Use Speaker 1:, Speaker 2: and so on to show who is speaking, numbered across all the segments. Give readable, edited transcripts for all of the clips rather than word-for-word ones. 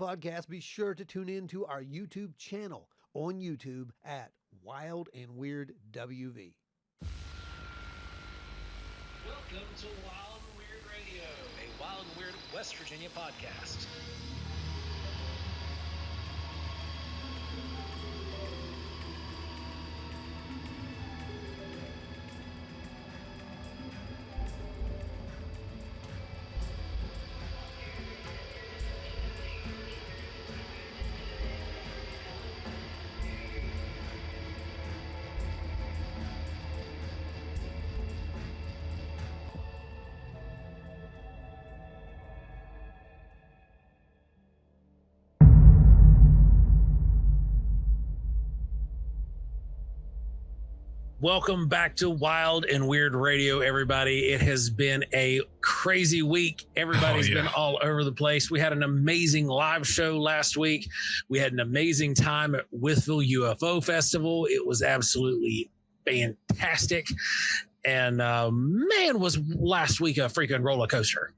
Speaker 1: podcast, be sure to tune in to our YouTube channel on YouTube at Wild and Weird WV.
Speaker 2: Welcome to Wild and Weird Radio, a Wild and Weird West Virginia podcast. Welcome back to Wild and Weird Radio, everybody. It has been a crazy week. Everybody's been all over the place. We had an amazing live show last week. We had an amazing time at Withville UFO Festival. It was absolutely fantastic. And man, was last week a freaking roller coaster.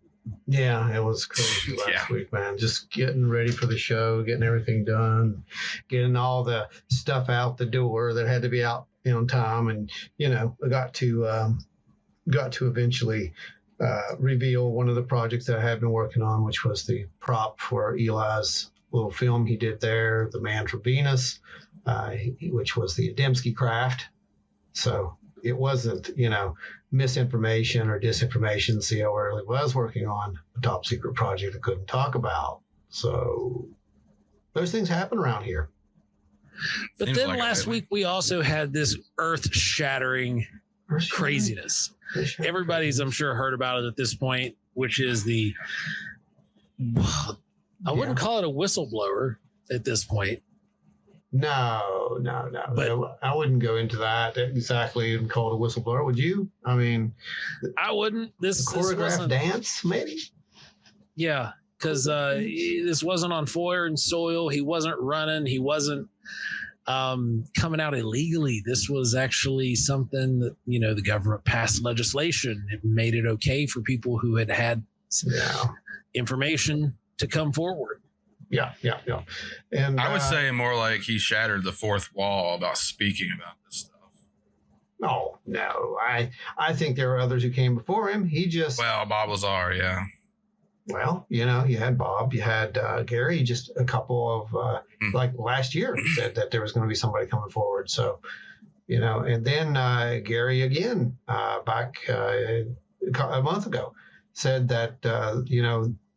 Speaker 3: Yeah, it was crazy last week, man. Just getting ready for the show, getting everything done, getting all the stuff out the door that had to be out on time, and I got to eventually reveal one of the projects that I had been working on, which was the prop for Eli's little film he did there, The Man from Venus, which was the Adamski craft. So it wasn't, misinformation or disinformation. See, I really was working on a top secret project I couldn't talk about. So those things happen around here.
Speaker 4: But then last week we also had this earth-shattering craziness. Everybody's, I'm sure, heard about it at this point, which is I wouldn't call it a whistleblower at this point.
Speaker 3: No. But I wouldn't go into that exactly and call it a whistleblower. Would you? I mean,
Speaker 4: I wouldn't. This
Speaker 3: choreographed dance, maybe?
Speaker 4: Yeah, because this wasn't on foreign soil. He wasn't running. He wasn't coming out illegally. This was actually something that, the government passed legislation. It made it okay for people who had information to come forward.
Speaker 3: Yeah. And
Speaker 5: I would say more like he shattered the fourth wall about speaking about this stuff.
Speaker 3: No. I think there were others who came before him.
Speaker 5: Bob Lazar, yeah.
Speaker 3: Well, you had Bob, you had Gary, just a couple of, like last year said that there was going to be somebody coming forward. So, and then Gary again, back a month ago, said that,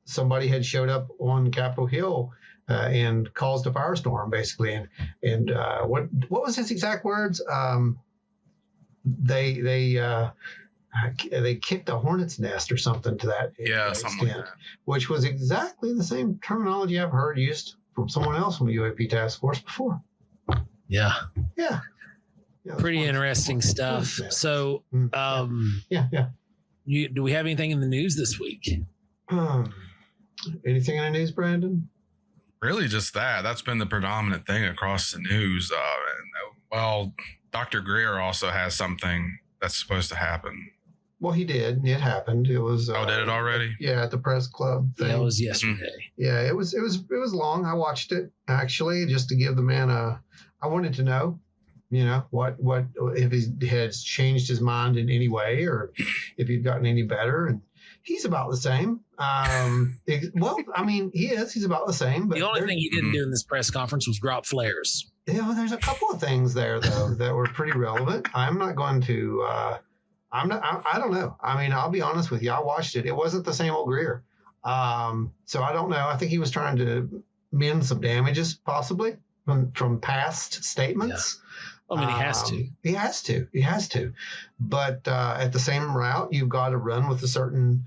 Speaker 3: somebody had showed up on Capitol Hill and caused a firestorm, basically. And what was his exact words? They kicked a hornet's nest or something to that.
Speaker 5: Something like that.
Speaker 3: Which was exactly the same terminology I've heard used from someone else from the UAP task force before.
Speaker 4: Yeah.
Speaker 3: Pretty
Speaker 4: interesting stuff. So,
Speaker 3: yeah.
Speaker 4: Do we have anything in the news this week?
Speaker 3: Anything in the news, Brandon?
Speaker 5: Really just that. That's been the predominant thing across the news. Dr. Greer also has something that's supposed to happen.
Speaker 3: Well, he did. It happened. It was.
Speaker 5: Did it already?
Speaker 3: Yeah, at the press club thing.
Speaker 4: That was yesterday.
Speaker 3: Mm-hmm. Yeah, it was long. I watched it actually just to give the man I wanted to know, what if he had changed his mind in any way or if he'd gotten any better. And he's about the same. He is. He's about the same. But
Speaker 4: the only thing he didn't do in this press conference was drop flares.
Speaker 3: There's a couple of things there though that were pretty relevant. I'm not going to. I don't know. I mean, I'll be honest with you. I watched it. It wasn't the same old Greer. So I don't know. I think he was trying to mend some damages, possibly from past statements.
Speaker 4: Yeah. I mean, he has to.
Speaker 3: He has to. But at the same route, you've got to run with a certain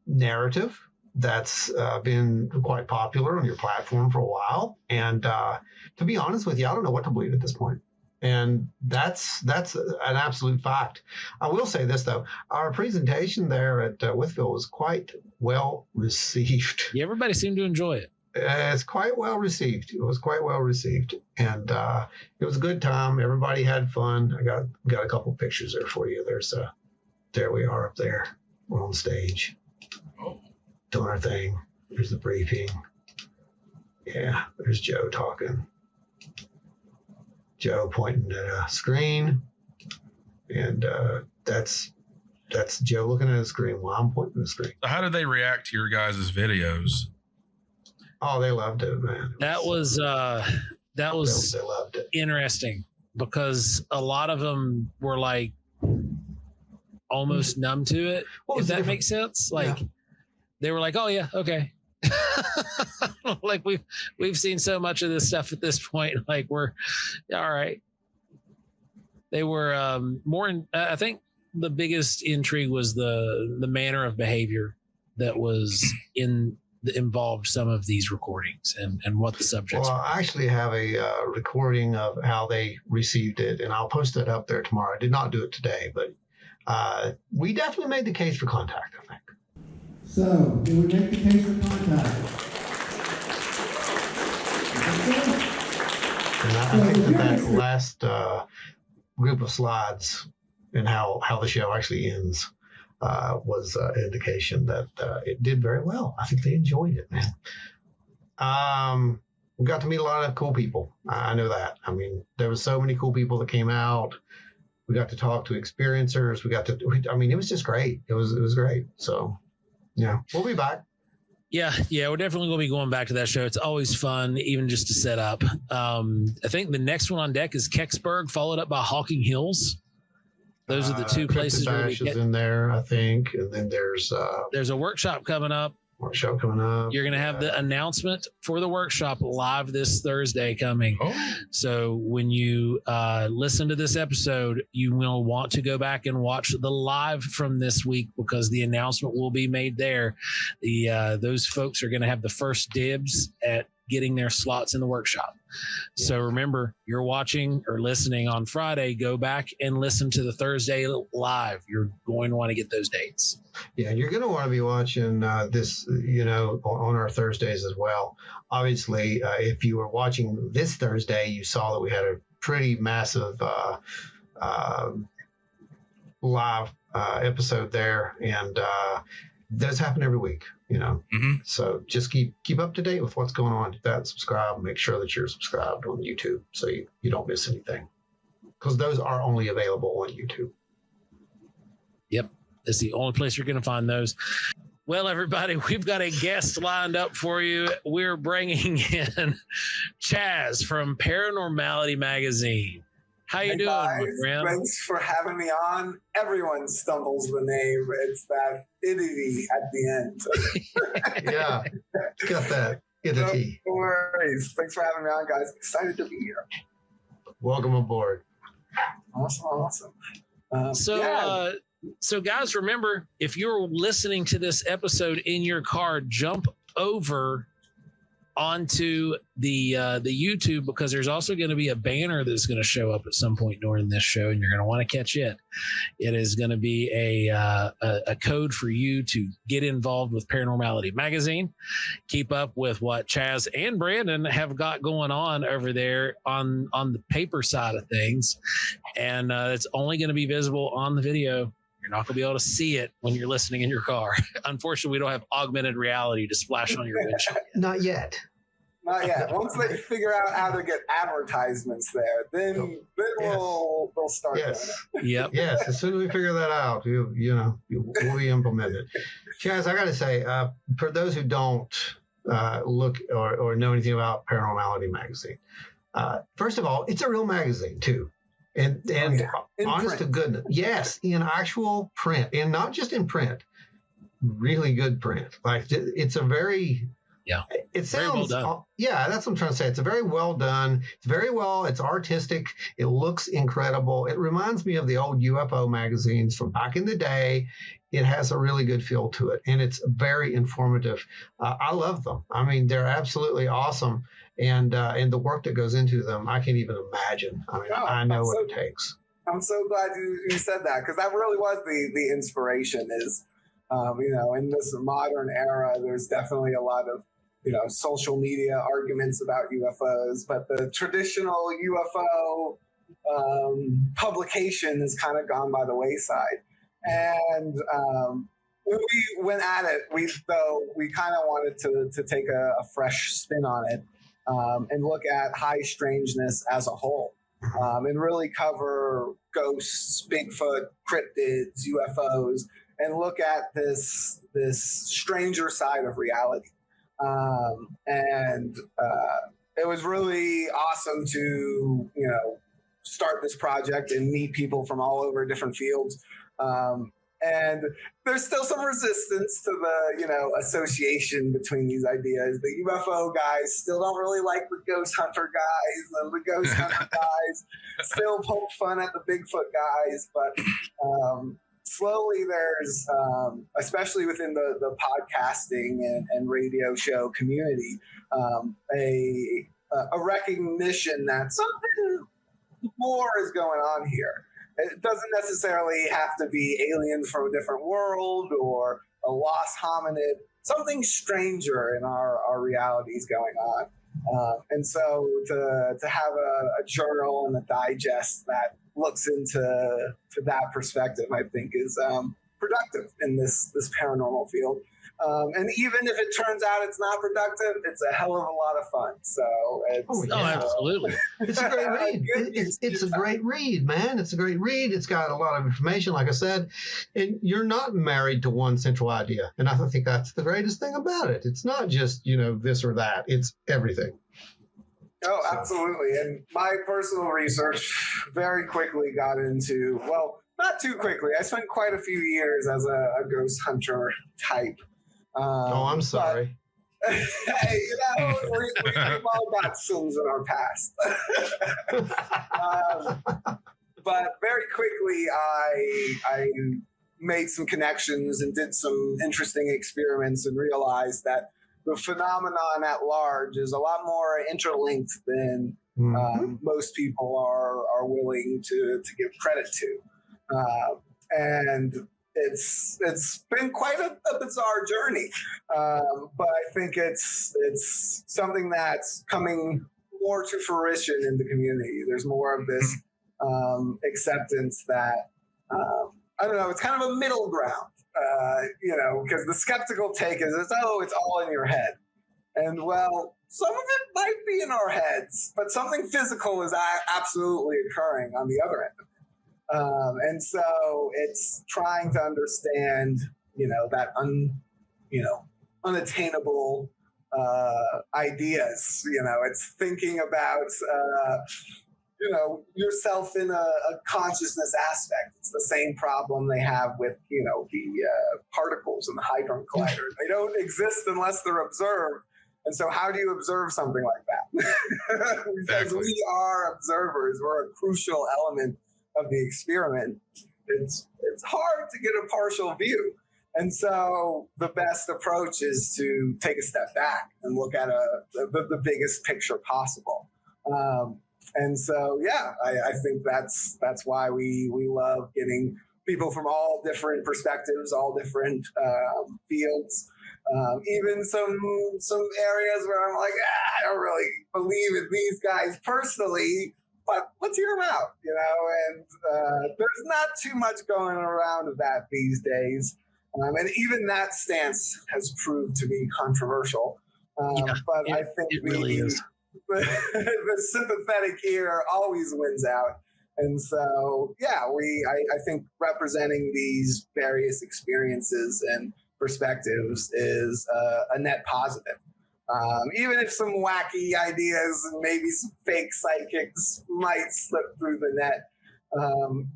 Speaker 3: narrative that's been quite popular on your platform for a while. And to be honest with you, I don't know what to believe at this point. And that's an absolute fact. I will say this, though. Our presentation there at Withville was quite well received.
Speaker 4: Yeah, everybody seemed to enjoy it.
Speaker 3: It's quite well received. It was quite well received. And it was a good time. Everybody had fun. I got a couple of pictures there for you. There we are up there. We're on stage. Doing our thing. Here's the briefing. Yeah, there's Joe talking. Joe pointing at a screen, and that's Joe looking at a screen while I'm pointing at the screen.
Speaker 5: So how did they react to your guys' videos?
Speaker 3: Oh, they loved it, man.
Speaker 2: That was
Speaker 3: they loved it.
Speaker 2: interesting because a lot of them were like almost numb to it. If that makes sense, like they were like, "Oh yeah, okay." Like we've seen so much of this stuff at this point. Like we're all right. They were more. I think the biggest intrigue was the manner of behavior that was involved some of these recordings and what the subjects.
Speaker 3: Well, I actually have a recording of how they received it, and I'll post it up there tomorrow. I did not do it today, but we definitely made the case for contact, I think.
Speaker 6: So, did we make the case for contact?
Speaker 3: And I think that last group of slides and how the show actually ends was an indication that it did very well. I think they enjoyed it, man. We got to meet a lot of cool people. I know that. I mean, there was so many cool people that came out. We got to talk to experiencers. It was just great. It was great. So, yeah, we'll be back.
Speaker 2: Yeah, we're definitely going to be going back to that show. It's always fun, even just to set up. I think the next one on deck is Kecksburg, followed up by Hawking Hills. Those are the two places where we get
Speaker 3: in there, I think. And then there's
Speaker 2: a workshop coming up.
Speaker 3: You're going
Speaker 2: to have the announcement for the workshop live this Thursday coming.
Speaker 5: Oh.
Speaker 2: So when you listen to this episode, you will want to go back and watch the live from this week because the announcement will be made there. Those folks are going to have the first dibs at getting their slots in the workshop. Yeah. So remember, you're watching or listening on Friday, go back and listen to the Thursday live. You're going to want to get those dates.
Speaker 3: Yeah, you're going to want to be watching this, on our Thursdays as well. Obviously, if you were watching this Thursday, you saw that we had a pretty massive live episode there, and those happen every week. So just keep up to date with what's going on. Hit that subscribe, make sure that you're subscribed on YouTube so you don't miss anything, because those are only available on YouTube.
Speaker 2: Yep, that's the only place you're going to find those. Well, everybody, we've got a guest lined up for you. We're bringing in Chaz from Paranormality Magazine. How you doing, my friend?
Speaker 7: Thanks for having me on. Everyone stumbles the name. It's that idity at the end.
Speaker 3: Yeah, got that idity.
Speaker 7: No worries. Thanks for having me on, guys. Excited to be here.
Speaker 3: Welcome aboard.
Speaker 7: Awesome.
Speaker 2: So guys, remember, if you're listening to this episode in your car, jump over onto the YouTube, because there's also going to be a banner that's going to show up at some point during this show, and you're going to want to catch it. It is going to be a code for you to get involved with Paranormality Magazine, keep up with what Chaz and Brandon have got going on over there on the paper side of things, and it's only going to be visible on the video. You're not going to be able to see it when you're listening in your car. Unfortunately, we don't have augmented reality to splash on your windshield.
Speaker 3: Not yet.
Speaker 7: Once they figure out how to get advertisements there, then we'll start.
Speaker 3: Yes.
Speaker 2: Yep.
Speaker 3: Yes. As soon as we figure that out, we'll be implemented. Chaz, I got to say, for those who don't look or know anything about Paranormality Magazine, first of all, it's a real magazine too. And honest to goodness, yes, in actual print, and not just in print, really good print. Like it's a very, it sounds,
Speaker 2: very well done.
Speaker 3: That's what I'm trying to say. It's a very well done. It's artistic. It looks incredible. It reminds me of the old UFO magazines from back in the day. It has a really good feel to it, and it's very informative. I love them. I mean, they're absolutely awesome. And the work that goes into them, I can't even imagine. I mean, I know what it takes.
Speaker 7: I'm so glad you said that, because that really was the inspiration. Is in this modern era, there's definitely a lot of social media arguments about UFOs, but the traditional UFO publication has kind of gone by the wayside. And when we went at it, we kind of wanted to take a fresh spin on it. and look at high strangeness as a whole, and really cover ghosts, Bigfoot, cryptids, UFOs, and look at this stranger side of reality. And it was really awesome to, start this project and meet people from all over different fields. And there's still some resistance to the, association between these ideas. The UFO guys still don't really like the ghost hunter guys, and the ghost hunter guys still poke fun at the Bigfoot guys. But slowly there's, especially within the podcasting and radio show community, a recognition that something more is going on here. It doesn't necessarily have to be aliens from a different world or a lost hominid. Something stranger in our realities going on. And so to have a journal and a digest that looks into that perspective, I think is productive in this paranormal field. And even if it turns out it's not productive, it's a hell of a lot of fun. So it's,
Speaker 2: absolutely.
Speaker 3: It's a great read. It's a great read, man. It's a great read. It's got a lot of information, like I said, and you're not married to one central idea. And I think that's the greatest thing about it. It's not just, this or that. It's everything.
Speaker 7: Oh, absolutely. And my personal research very quickly got into, well, not too quickly. I spent quite a few years as a ghost hunter type.
Speaker 3: I'm sorry.
Speaker 7: Hey, we've all got sins in our past. But very quickly, I made some connections and did some interesting experiments and realized that the phenomenon at large is a lot more interlinked than most people are willing to give credit to. And it's been quite a bizarre journey, but I think it's something that's coming more to fruition in the community. There's more of this acceptance that I don't know. It's kind of a middle ground, because the skeptical take is it's all in your head, and well, some of it might be in our heads, but something physical is absolutely occurring on the other end of it. And so it's trying to understand, that unattainable ideas. It's thinking about, yourself in a consciousness aspect. It's the same problem they have with, the particles in the Hadron Collider. They don't exist unless they're observed. And so how do you observe something like that? Because we are observers. We're a crucial element of the experiment. It's hard to get a partial view. And so the best approach is to take a step back and look at the biggest picture possible. And so, I think that's why we love getting people from all different perspectives, all different fields. Even some areas where I'm like, I don't really believe in these guys personally, but let's hear them out, and there's not too much going around of that these days. And even that stance has proved to be controversial. But I think
Speaker 2: it really is.
Speaker 7: The sympathetic ear always wins out. And so, I think representing these various experiences and perspectives is a net positive. Even if some wacky ideas and maybe some fake psychics might slip through the net.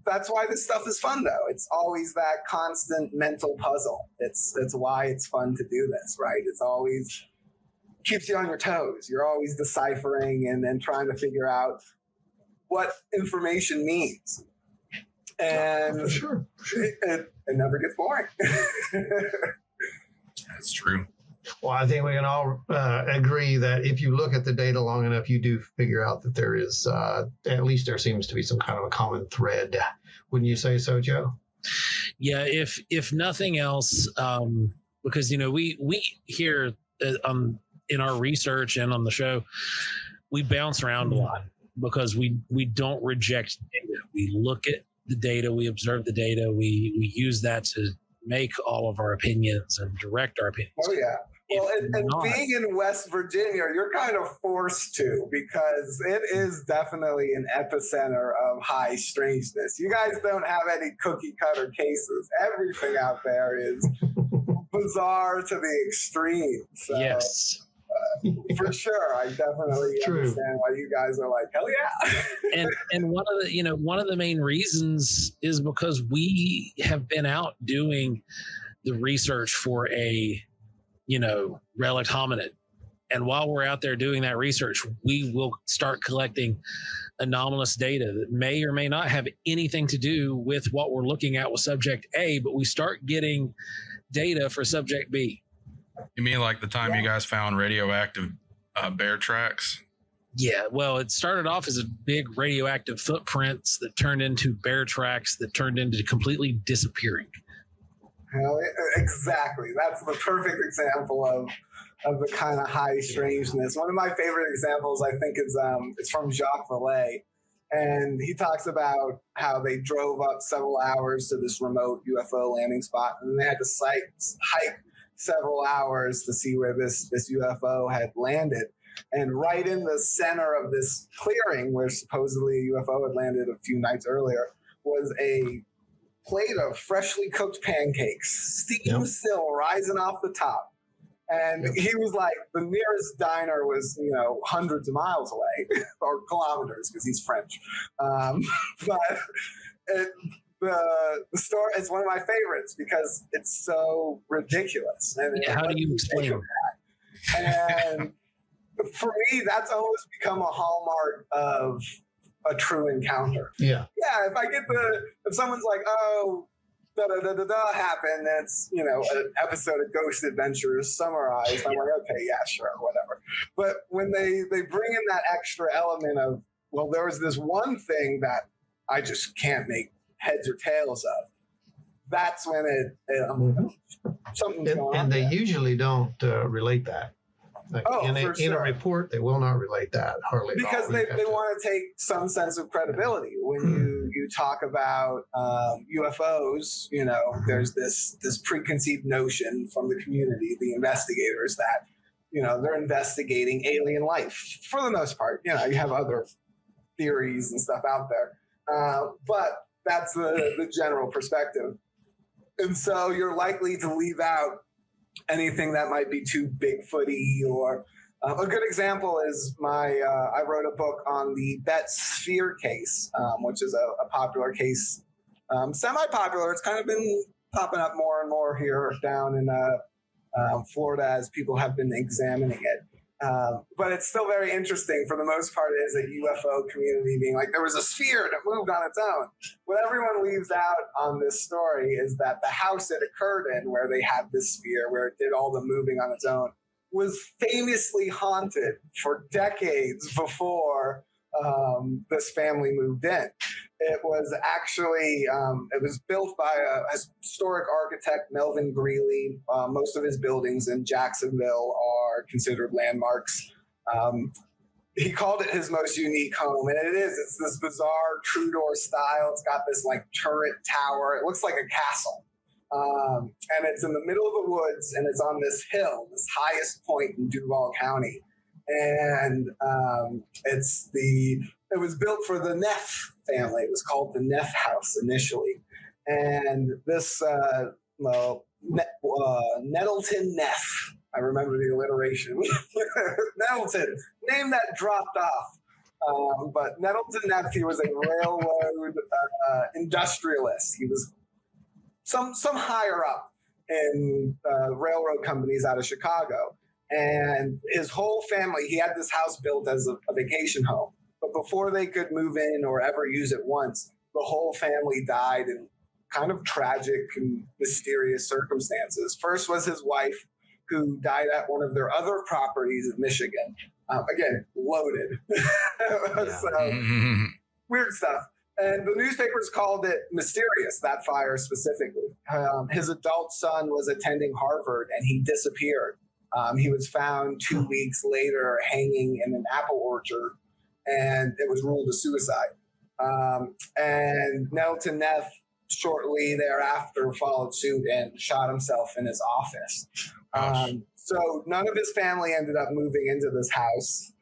Speaker 7: That's why this stuff is fun, though. It's always that constant mental puzzle. It's why it's fun to do this, right? It's always keeps you on your toes. You're always deciphering and then trying to figure out what information means. And
Speaker 3: for sure.
Speaker 7: It never gets boring.
Speaker 5: That's true.
Speaker 3: Well, I think we can all agree that if you look at the data long enough, you do figure out that there is, at least there seems to be some kind of a common thread. Wouldn't you say so, Joe?
Speaker 2: Yeah, if nothing else, because, we hear in our research and on the show, we bounce around a lot because we don't reject data. We look at the data, we observe the data, we use that to make all of our opinions and direct our opinions.
Speaker 7: Oh, yeah. Well, and being in West Virginia, you're kind of forced to, because it is definitely an epicenter of high strangeness. You guys don't have any cookie cutter cases. Everything out there is bizarre to the extreme. So,
Speaker 2: yes.
Speaker 7: For sure, I definitely understand why you guys are like, hell yeah.
Speaker 2: and one of the main reasons is because we have been out doing the research for a relic hominid, and while we're out there doing that research, we will start collecting anomalous data that may or may not have anything to do with what we're looking at with subject A, but we start getting data for subject B.
Speaker 5: You mean like the time you guys found radioactive bear tracks?
Speaker 2: Yeah, well, it started off as a big radioactive footprints that turned into bear tracks that turned into completely disappearing.
Speaker 7: Hell, exactly. That's the perfect example of the kind of high strangeness. One of my favorite examples, I think, is it's from Jacques Vallée, and he talks about how they drove up several hours to this remote UFO landing spot, and they had to hike several hours to see where this UFO had landed. And right in the center of this clearing, where supposedly a UFO had landed a few nights earlier, was a plate of freshly cooked pancakes, steam still rising off the top. And he was like, the nearest diner was, hundreds of miles away, or kilometers, because he's French. But the story is one of my favorites because it's so ridiculous. And
Speaker 2: how do you explain
Speaker 7: that? And for me, that's almost become a hallmark of a true encounter.
Speaker 3: Yeah.
Speaker 7: Yeah. If someone's like, oh, da-da-da-da-da happened, that's, an episode of Ghost Adventures summarized. I'm like, okay, yeah, sure, whatever. But when they bring in that extra element of, well, there was this one thing that I just can't make heads or tails of, that's when something's going on.
Speaker 3: And they usually don't relate that. Like in a report, they will not relate that hardly
Speaker 7: because
Speaker 3: at all.
Speaker 7: they want to take some sense of credibility when you talk about UFOs. There's this preconceived notion from the community, the investigators, that they're investigating alien life for the most part. You have other theories and stuff out there, but that's the general perspective, and so you're likely to leave out anything that might be too Bigfooty. Or a good example is I wrote a book on the Bet Sphere case, which is a popular case, semi-popular. It's kind of been popping up more and more here down in Florida as people have been examining it. But it's still very interesting. For the most part, it is a UFO community being like, there was a sphere that moved on its own. What everyone leaves out on this story is that the house it occurred in, where they had this sphere, where it did all the moving on its own, was famously haunted for decades before this family moved in. It was actually, it was built by a historic architect, Melvin Greeley. Most of his buildings in Jacksonville are considered landmarks. He called it his most unique home, and it is. It's this bizarre Tudor style. It's got this like turret tower. It looks like a castle. And it's in the middle of the woods, and it's on this hill, this highest point in Duval County. And it was built for the Neff family. It was called the Neff House initially. And this, Nettleton Neff, I remember the alliteration. Nettleton, name that dropped off. But Nettleton Neff, he was a railroad industrialist. He was some higher up in railroad companies out of Chicago. And his whole family, he had this house built as a vacation home. But before they could move in or ever use it once, the whole family died in kind of tragic and mysterious circumstances. First was his wife, who died at one of their other properties in Michigan. Again, loaded. So, weird stuff. And the newspapers called it mysterious, that fire specifically. His adult son was attending Harvard, and he disappeared. He was found 2 weeks later hanging in an apple orchard, and it was ruled a suicide. And Nettleton Neff shortly thereafter followed suit and shot himself in his office. So none of his family ended up moving into this house.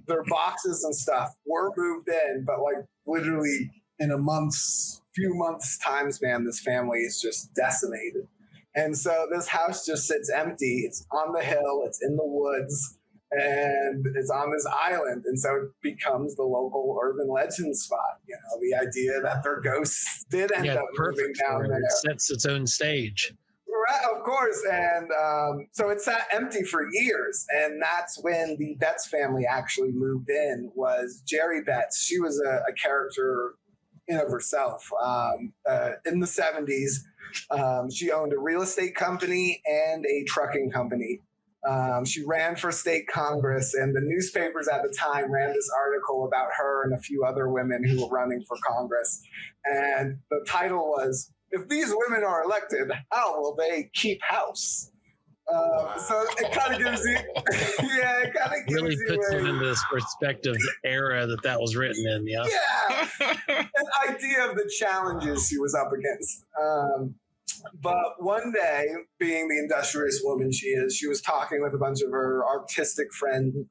Speaker 7: Their boxes and stuff were moved in, but like literally in few months time span, this family is just decimated. And so this house just sits empty. It's on the hill, it's in the woods, and it's on this island. And so it becomes the local urban legend spot. You know, the idea that their ghosts did end up moving down there.
Speaker 4: It sets its own stage.
Speaker 7: Right, of course. And so it sat empty for years. And that's when the Betts family actually moved in, was Jerry Betts. She was a character in of herself. In the 70s, she owned a real estate company and a trucking company. She ran for state Congress, and the newspapers at the time ran this article about her and a few other women who were running for Congress. And the title was, "If these women are elected, how will they keep house?" So it kind of gives you, yeah, it kind of gives
Speaker 4: really
Speaker 7: you
Speaker 4: puts it into this perspective era that was written in. Yeah,
Speaker 7: an idea of the challenges she was up against. But one day, being the industrious woman she is, she was talking with a bunch of her artistic friends in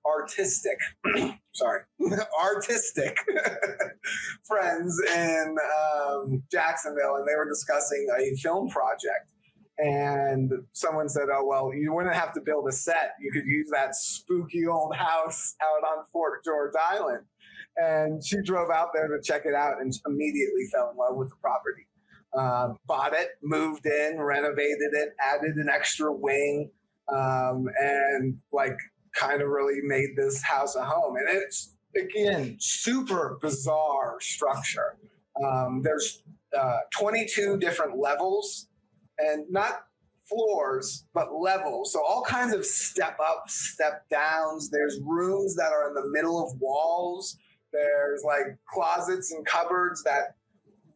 Speaker 7: Jacksonville, and they were discussing a film project. And someone said, "Oh, well, you wouldn't have to build a set. You could use that spooky old house out on Fort George Island." And she drove out there to check it out and immediately fell in love with the property. Bought it, moved in, renovated it, added an extra wing, and like kind of really made this house a home. And it's, again, super bizarre structure. There's 22 different levels, and not floors, but levels. So all kinds of step ups, step downs. There's rooms that are in the middle of walls. There's like closets and cupboards that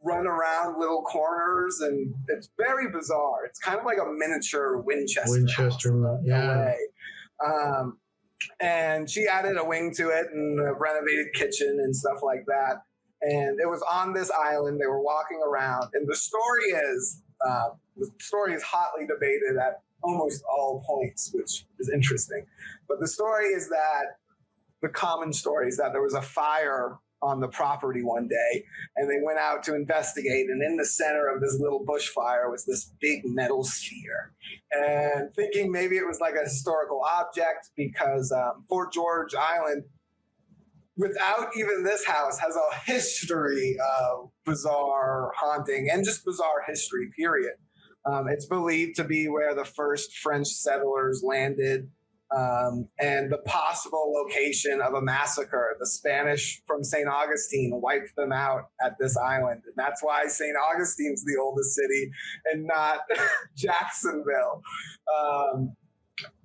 Speaker 7: run around little corners, and it's very bizarre. It's kind of like a miniature Winchester
Speaker 3: yeah.
Speaker 7: And she added a wing to it and a renovated kitchen and stuff like that. And it was on this island. They were walking around, and the story is hotly debated at almost all points, which is interesting. But the story is that the common story is that there was a fire on the property one day, and they went out to investigate, and in the center of this little bushfire was this big metal sphere. And thinking maybe it was like a historical object, because Fort George Island, without even this house, has a history of bizarre haunting and just bizarre history, period. It's believed to be where the first French settlers landed, and the possible location of a massacre. The Spanish from St. Augustine wiped them out at this island. And that's why St. Augustine's the oldest city and not Jacksonville.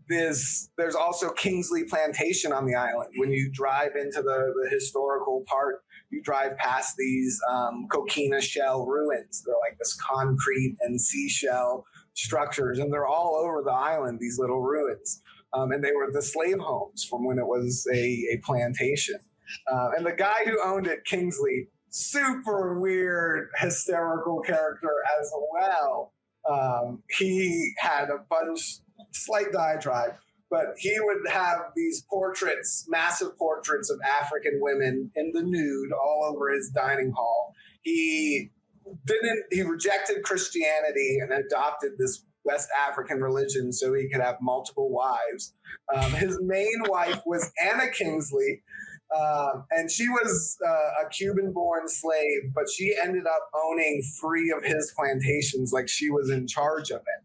Speaker 7: There's also Kingsley Plantation on the island. When you drive into the historical part, you drive past these coquina shell ruins. They're like this concrete and seashell structures, and they're all over the island, these little ruins. And they were the slave homes from when it was a plantation. And the guy who owned it, Kingsley, super weird, hysterical character as well. He had a slight diatribe, but he would have these portraits, massive portraits of African women in the nude all over his dining hall. He rejected Christianity and adopted this West African religion so he could have multiple wives. His main wife was Anna Kingsley, and she was a Cuban-born slave, but she ended up owning 3 of his plantations, like she was in charge of it.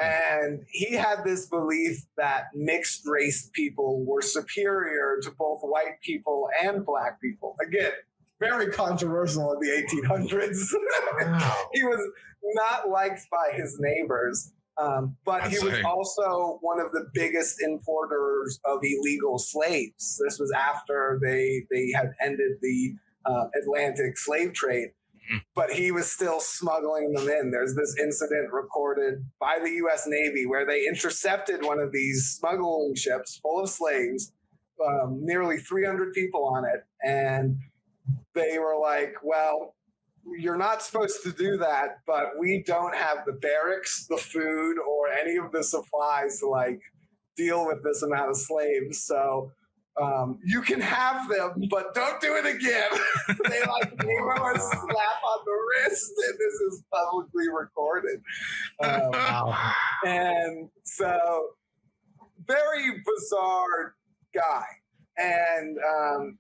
Speaker 7: And he had this belief that mixed race people were superior to both white people and black people. Again, very controversial in the 1800s.
Speaker 3: Wow.
Speaker 7: He was not liked by his neighbors, but he was also one of the biggest importers of illegal slaves. This was after they had ended the Atlantic slave trade, but he was still smuggling them in. There's this incident recorded by the U.S. Navy where they intercepted one of these smuggling ships full of slaves, nearly 300 people on it, and they were like, well, you're not supposed to do that, but we don't have the barracks, the food, or any of the supplies to deal with this amount of slaves. So you can have them, but don't do it again. They like gave him a slap on the wrist, and this is publicly recorded. And so, very bizarre guy. And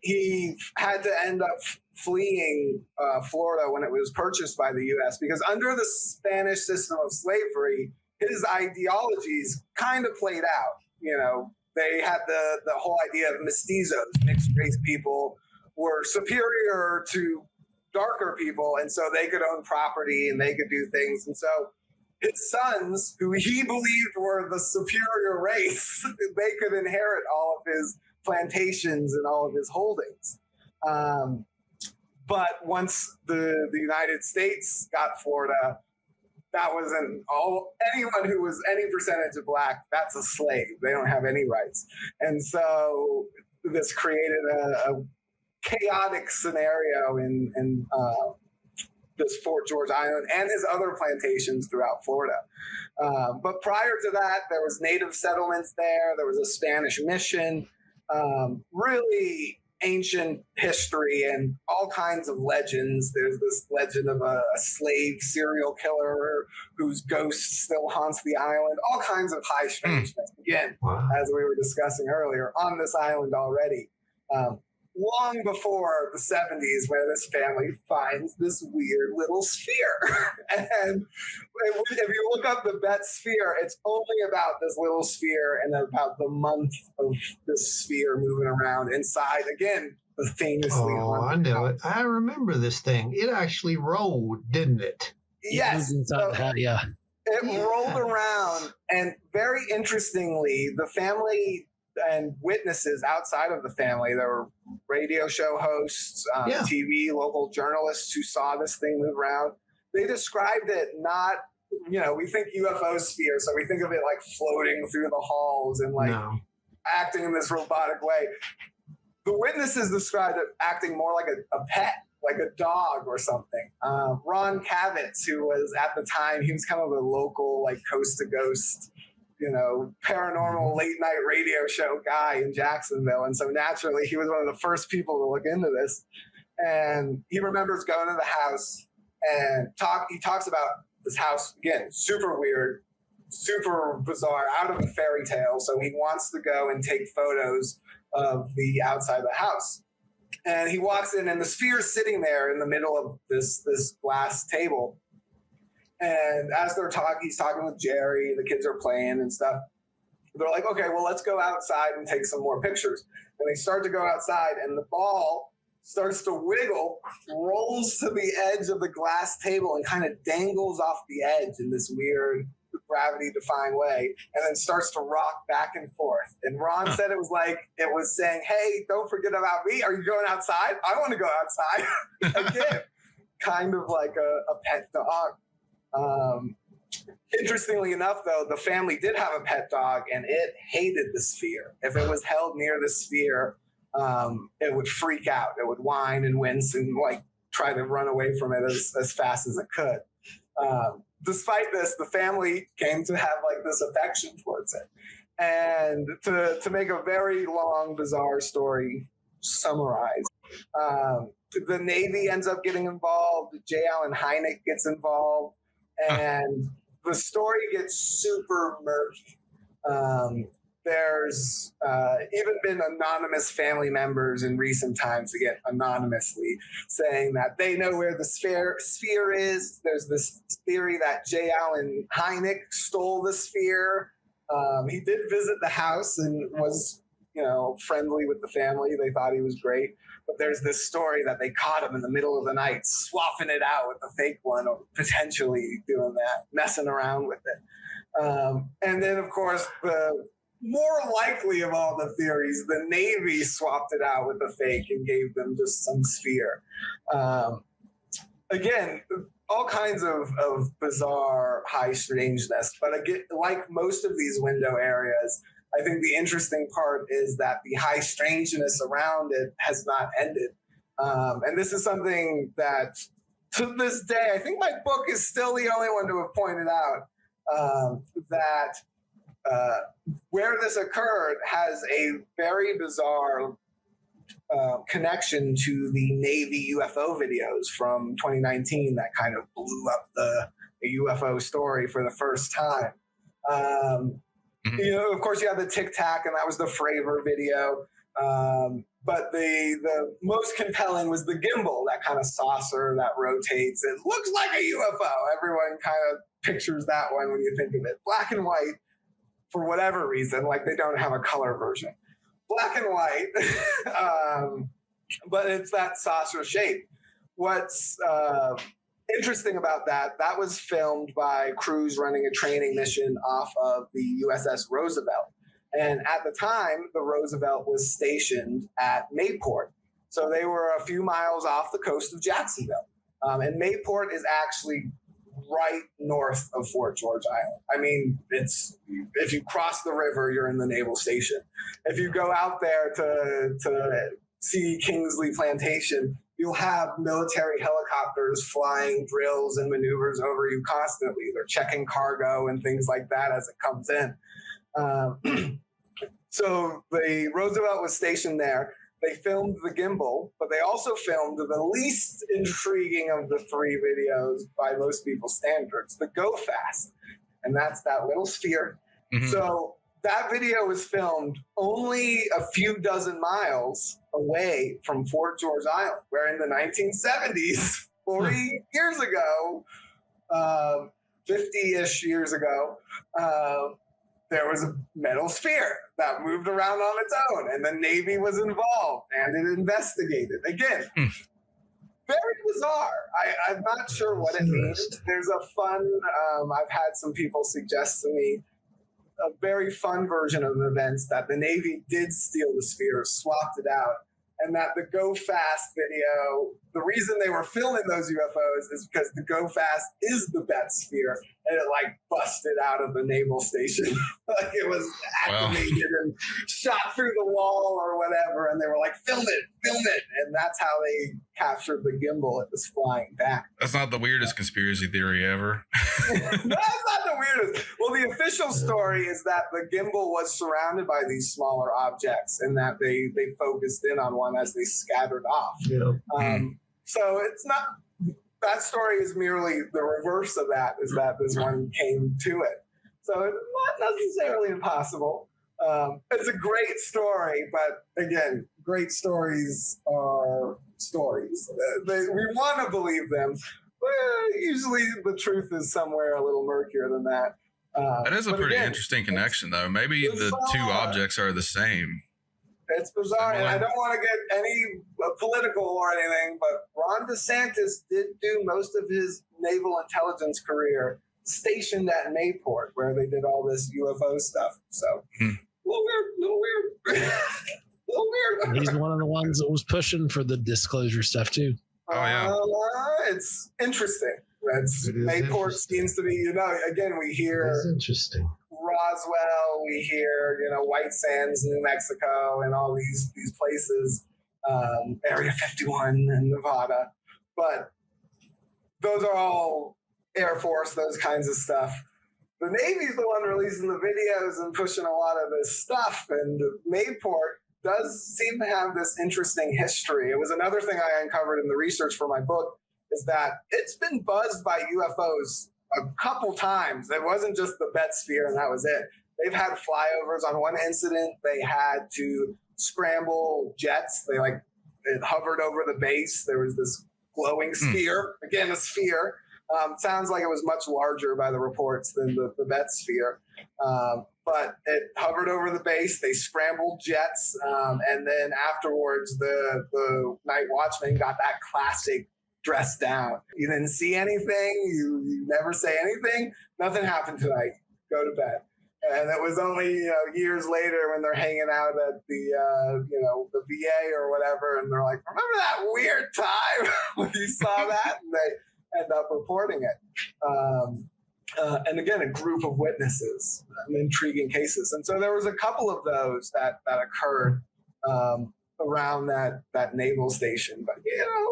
Speaker 7: he had to end up fleeing Florida when it was purchased by the U.S. because under the Spanish system of slavery, his ideologies kind of played out. You know, they had the whole idea of mestizos, mixed race people, were superior to darker people, and so they could own property and they could do things. And so his sons, who he believed were the superior race, they could inherit all of his plantations and all of his holdings. But once the United States got Florida, that wasn't anyone who was any percentage of black, that's a slave. They don't have any rights. And so this created a chaotic scenario in this Fort George Island and his other plantations throughout Florida. But prior to that, there was native settlements there. There was a Spanish mission, really ancient history and all kinds of legends. There's this legend of a slave serial killer whose ghost still haunts the island, all kinds of high strangeness. Again, as we were discussing earlier, on this island already. Long before the 70s, where this family finds this weird little sphere. And if you look up the Bet sphere, it's only about this little sphere and about the month of this sphere moving around inside, again, the famously
Speaker 3: I know it. I remember this thing. It actually rolled, didn't it?
Speaker 7: Yes. It rolled around, and very interestingly, the family and witnesses outside of the family, there were radio show hosts, TV, local journalists who saw this thing move around. They described it not, we think UFO sphere, so we think of it like floating through the halls and like acting in this robotic way. The witnesses described it acting more like a pet, like a dog or something. Ron Kavitz, who was at the time, he was kind of a local, like coast to ghost, paranormal late night radio show guy in Jacksonville. And so naturally, he was one of the first people to look into this. And he remembers going to the house and he talks about this house, again, super weird, super bizarre, out of a fairy tale. So he wants to go and take photos of the outside of the house. And he walks in, and the sphere's sitting there in the middle of this glass table. And as they're talking, he's talking with Jerry, the kids are playing and stuff. They're like, okay, well, let's go outside and take some more pictures. And they start to go outside, and the ball starts to wiggle, rolls to the edge of the glass table, and kind of dangles off the edge in this weird gravity-defying way, and then starts to rock back and forth. And Ron said it was saying, hey, don't forget about me. Are you going outside? I want to go outside. Again, kind of like a pet dog. Interestingly enough, though, the family did have a pet dog, and it hated the sphere. If it was held near the sphere, it would freak out. It would whine and wince and like try to run away from it as fast as it could. Despite this, the family came to have like this affection towards it. And to make a very long, bizarre story summarized, the Navy ends up getting involved. J. Allen Hynek gets involved. And the story gets super murky. There's even been anonymous family members in recent times, again, anonymously, saying that they know where the sphere is. There's this theory that J. Allen Hynek stole the sphere. He did visit the house and was, friendly with the family. They thought he was great. But there's this story that they caught him in the middle of the night, swapping it out with the fake one, or potentially doing that, messing around with it. And then, of course, the more likely of all the theories, the Navy swapped it out with the fake and gave them just some sphere. Again, all kinds of bizarre high strangeness. But again, like most of these window areas, I think the interesting part is that the high strangeness around it has not ended. And this is something that, to this day, I think my book is still the only one to have pointed out, that where this occurred has a very bizarre connection to the Navy UFO videos from 2019 that kind of blew up the UFO story for the first time. Of course, you have the Tic Tac, and that was the Fravor video. But the most compelling was the gimbal, that kind of saucer that rotates. It looks like a UFO. Everyone kind of pictures that one when you think of it. Black and white, for whatever reason, like they don't have a color version. Black and white, but it's that saucer shape. What's interesting about that was filmed by crews running a training mission off of the USS Roosevelt. And at the time, the Roosevelt was stationed at Mayport. So they were a few miles off the coast of Jacksonville. And Mayport is actually right north of Fort George Island. I mean, if you cross the river, you're in the naval station. If you go out there to see Kingsley Plantation, you'll have military helicopters flying drills and maneuvers over you constantly. They're checking cargo and things like that as it comes in. So the Roosevelt was stationed there. They filmed the gimbal, but they also filmed the least intriguing of the three videos by most people's standards, the Go Fast. And that's that little sphere. Mm-hmm. So that video was filmed only a few dozen miles away from Fort George Island, where in the 1970s, 40 years ago, 50-ish years ago, there was a metal sphere that moved around on its own, and the Navy was involved, and it investigated. Again, very bizarre. I'm not sure what it means. There's a fun, I've had some people suggest to me, a very fun version of events that the Navy did steal the sphere, swapped it out, and that the Go Fast video, the reason they were filming those UFOs is because the Go Fast is the Bet sphere, and it like busted out of the naval station. Like it was activated and shot through the wall or whatever, and they were like, film it, and that's how they captured the gimbal. It was flying back.
Speaker 5: That's not the weirdest conspiracy theory ever.
Speaker 7: That's not the weirdest. Well, the official story is that the gimbal was surrounded by these smaller objects, and that they focused in on one as they scattered off. Yeah. So it's not, that story is merely the reverse of that, is that this one came to it. So it's not necessarily impossible. It's a great story, but again, great stories are stories. We want to believe them, but usually the truth is somewhere a little murkier than that.
Speaker 5: That is a pretty interesting connection, though. Maybe the two objects are the same.
Speaker 7: It's bizarre, and I don't want to get any political or anything, but Ron DeSantis did do most of his naval intelligence career stationed at Mayport, where they did all this UFO stuff. So, a little weird.
Speaker 4: He's one of the ones that was pushing for the disclosure stuff, too.
Speaker 5: Oh, yeah.
Speaker 7: It's interesting. Mayport seems to be, again, we hear...
Speaker 3: That's interesting.
Speaker 7: Roswell, we hear, White Sands, New Mexico, and all these places, Area 51 in Nevada. But those are all Air Force, those kinds of stuff. The Navy's the one releasing the videos and pushing a lot of this stuff, and Mayport does seem to have this interesting history. It was another thing I uncovered in the research for my book, is that it's been buzzed by UFOs a couple times. It wasn't just the Bet sphere and that was it. They've had flyovers. On one incident, they had to scramble jets. It hovered over the base. There was this glowing sphere. Again, a sphere. Sounds like it was much larger by the reports than the Bet sphere. But it hovered over the base. They scrambled jets. And then afterwards, the night watchman got that classic dressed down. You didn't see anything. You never say anything. Nothing happened tonight. Go to bed. And it was only years later when they're hanging out at the the VA or whatever, and they're like, "Remember that weird time when you saw that?" And they end up reporting it. And again, a group of witnesses, intriguing cases. And so there was a couple of those that occurred around that naval station. But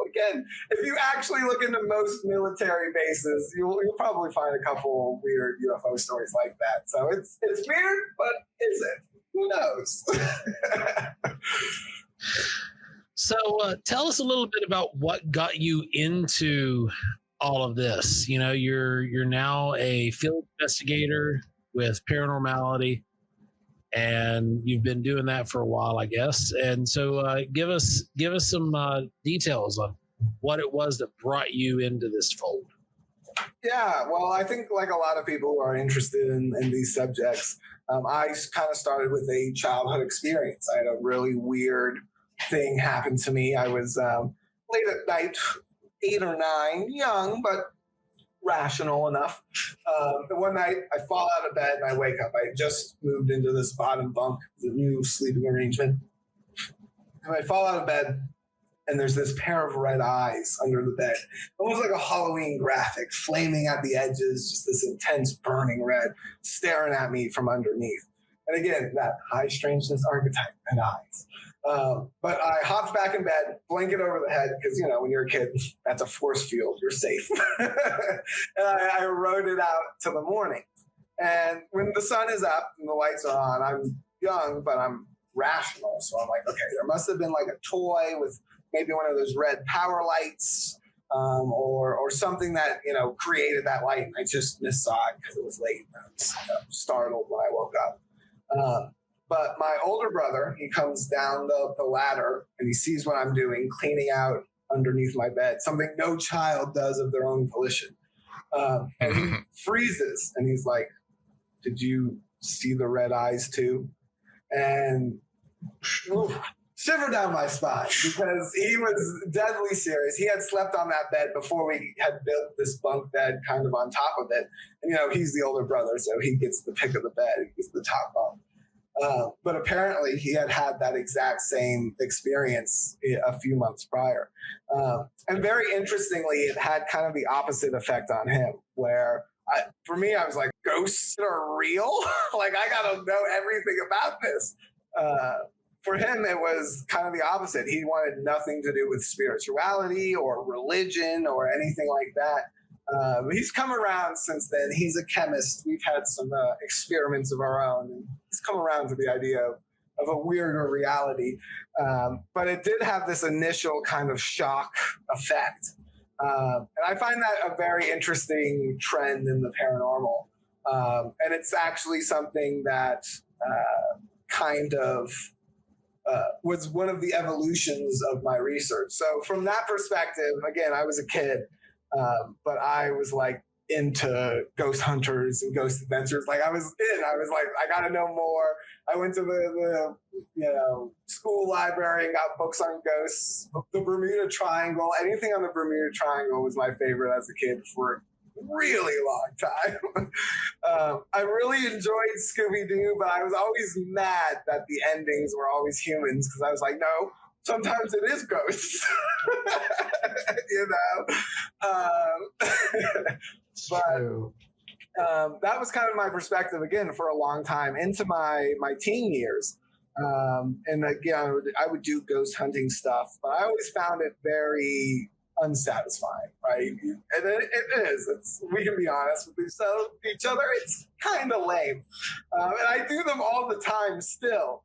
Speaker 7: again, if you actually look into most military bases, you'll probably find a couple weird UFO stories like that. So it's weird, but is it? Who knows?
Speaker 2: So tell us a little bit about what got you into all of this. You're now a field investigator with Paranormality, and you've been doing that for a while, I guess. And so give us some details on what it was that brought you into this fold.
Speaker 7: Yeah, well, I think like a lot of people who are interested in these subjects, I kind of started with a childhood experience. I had a really weird thing happen to me. I was late at night, 8 or 9, young, but rational enough. One night I fall out of bed and I wake up. I had just moved into this bottom bunk, the new sleeping arrangement. And I fall out of bed and there's this pair of red eyes under the bed, almost like a Halloween graphic, flaming at the edges, just this intense burning red staring at me from underneath. And again, that high strangeness archetype, red eyes. But I hopped back in bed, blanket over the head, because, when you're a kid, that's a force field. You're safe. And I rode it out till the morning. And when the sun is up and the lights are on, I'm young, but I'm rational. So I'm like, okay, there must have been like a toy with maybe one of those red power lights or something that, created that light. And I just saw it because it was late. I was startled when I woke up. But my older brother, he comes down the ladder and he sees what I'm doing, cleaning out underneath my bed, something no child does of their own volition. And he freezes and he's like, "Did you see the red eyes too?" And shiver down my spine, because he was deadly serious. He had slept on that bed before we had built this bunk bed kind of on top of it. And, he's the older brother, so he gets the pick of the bed. He gets the top bunk. But apparently he had that exact same experience a few months prior. And very interestingly, it had kind of the opposite effect on him, where for me, I was like, ghosts are real? Like, I got to know everything about this. For him, it was kind of the opposite. He wanted nothing to do with spirituality or religion or anything like that. He's come around since then. He's a chemist. We've had some experiments of our own, and he's come around to the idea of a weirder reality. But it did have this initial kind of shock effect. And I find that a very interesting trend in the paranormal. And it's actually something that kind of was one of the evolutions of my research. So from that perspective, again, I was a kid. But I was like into ghost hunters and ghost adventures. Like I was like, I got to know more. I went to the school library and got books on ghosts. The Bermuda Triangle, anything on the Bermuda Triangle was my favorite as a kid for a really long time. I really enjoyed Scooby-Doo, but I was always mad that the endings were always humans, because I was like, no, sometimes it is ghosts. But that was kind of my perspective again for a long time into my teen years. And again, I would do ghost hunting stuff, but I always found it very unsatisfying, right? And it is. We can be honest with each other. It's kind of lame. And I do them all the time still.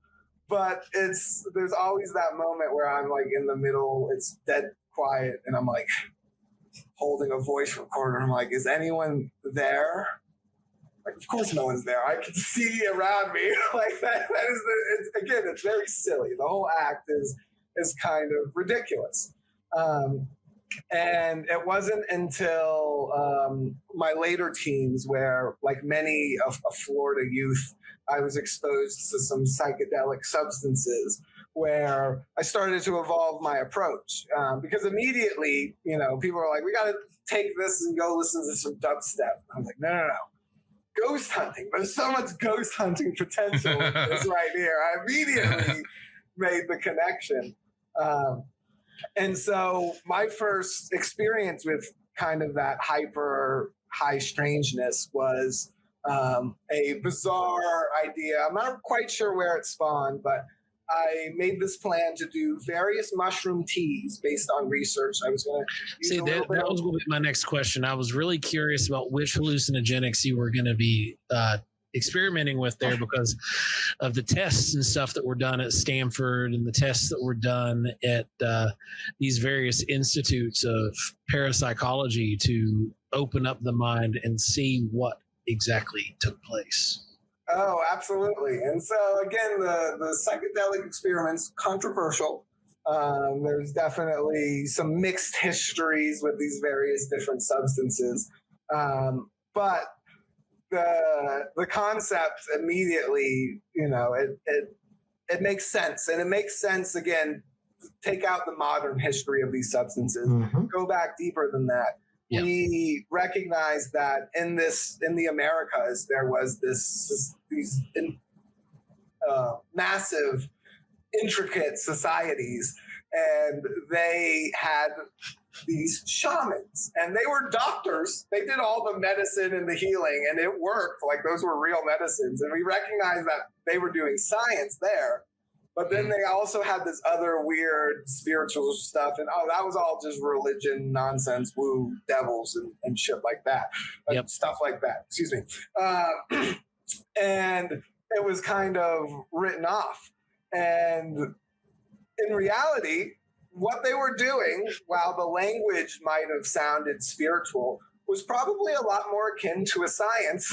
Speaker 7: But there's always that moment where I'm like in the middle, it's dead quiet, and I'm like holding a voice recorder. I'm like, is anyone there? Like, of course no one's there. I can see around me. Like that is it's very silly. The whole act is kind of ridiculous. And it wasn't until my later teens where, like many of Florida youth, I was exposed to some psychedelic substances where I started to evolve my approach. Because immediately, people are like, we got to take this and go listen to some dubstep. I'm like, no. Ghost hunting. There's so much ghost hunting potential in this right here. I immediately made the connection. And so my first experience with kind of that hyper high strangeness was a bizarre idea. I'm not quite sure where it spawned, but I made this plan to do various mushroom teas based on research. I was going to
Speaker 2: see that was going to be my next question. I was really curious about which hallucinogenics you were going to be experimenting with there because of the tests and stuff that were done at Stanford and the tests that were done at these various institutes of parapsychology to open up the mind and see what exactly took place.
Speaker 7: Oh, absolutely. And so again, the psychedelic experiments, controversial. There's definitely some mixed histories with these various different substances. But the concept immediately, it makes sense. And it makes sense, again, take out the modern history of these substances, go back deeper than that. Yeah. We recognize that in the Americas, there was these massive, intricate societies, and they had these shamans, and they were doctors. They did all the medicine and the healing, and it worked. Like, those were real medicines, and we recognize that they were doing science there. But then they also had this other weird spiritual stuff. And, that was all just religion, nonsense, woo, devils, and shit like that. Stuff like that. Excuse me. And it was kind of written off. And in reality, what they were doing, while the language might have sounded spiritual, was probably a lot more akin to a science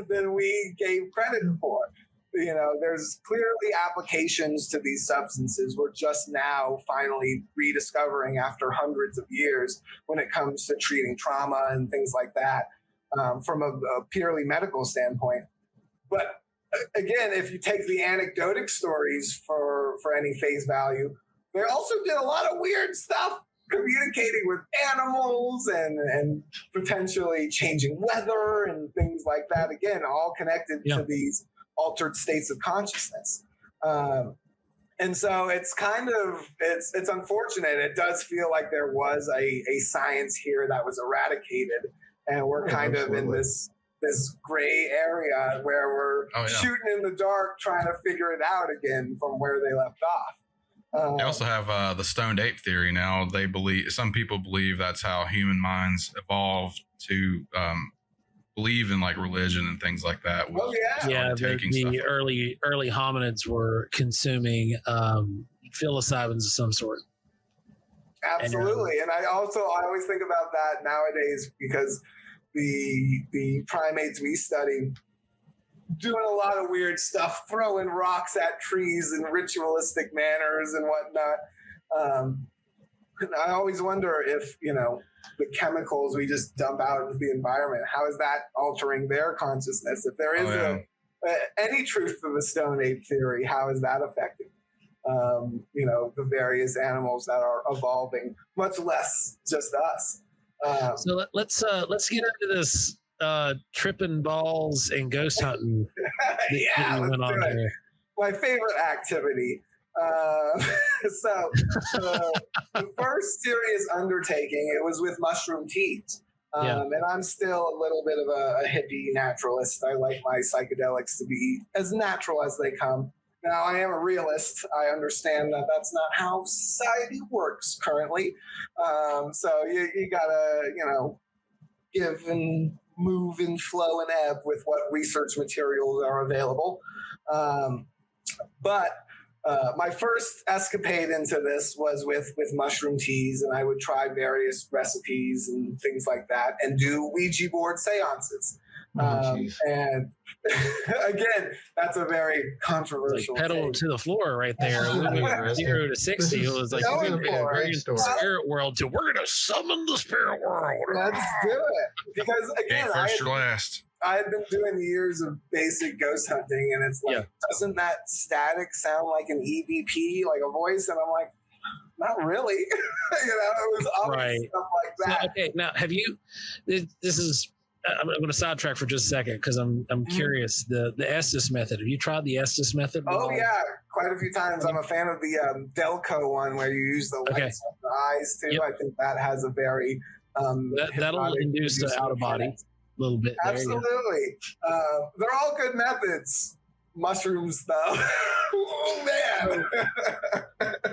Speaker 7: than we gave credit for. There's clearly applications to these substances we're just now finally rediscovering after hundreds of years when it comes to treating trauma and things like that from a purely medical standpoint. But again, if you take the anecdotic stories for any face value, they also did a lot of weird stuff communicating with animals and potentially changing weather and things like that. Again, all connected to these altered states of consciousness. And so it's kind of, it's unfortunate. It does feel like there was a science here that was eradicated, and we're kind of in this gray area where we're shooting in the dark, trying to figure it out again from where they left off.
Speaker 5: They also have the stoned ape theory now. Some people believe that's how human minds evolved to believe in like religion and things like that.
Speaker 2: The early hominids were consuming psilocybins of some sort.
Speaker 7: Absolutely. And I always think about that nowadays because the primates we study doing a lot of weird stuff, throwing rocks at trees in ritualistic manners and whatnot. And I always wonder if, the chemicals we just dump out into the environment, how is that altering their consciousness? If there is any truth to the stone ape theory, how is that affecting, the various animals that are evolving, much less just us?
Speaker 2: So let's get into this tripping balls and ghost hunting.
Speaker 7: Let's do it. My favorite activity. So the first serious undertaking, it was with mushroom teas. And I'm still a little bit of a hippie naturalist. I like my psychedelics to be as natural as they come. Now, I am a realist. I understand that that's not how society works currently. So you gotta, give and move and flow and ebb with what research materials are available. But my first escapade into this was with mushroom teas, and I would try various recipes and things like that and do Ouija board seances. And again, that's a very controversial
Speaker 2: pedal to the floor right there. 0 to 60. It was like we're going to be a great spirit world too. We're going to summon the spirit world.
Speaker 7: Let's do it. Because again, I had been doing years of basic ghost hunting, and it's like, doesn't that static sound like an EVP, like a voice? And I'm like, not really. It was obvious stuff like that.
Speaker 2: So, okay, now have you? This is. I'm going to sidetrack for just a second because I'm curious. The Estes method. Have you tried the Estes method?
Speaker 7: Oh yeah, quite a few times. I'm a fan of the Delco one where you use the lights on the eyes too. I think that has a very
Speaker 2: that'll induce the out of body a little bit.
Speaker 7: Absolutely, they're all good methods. mushrooms though. Oh man.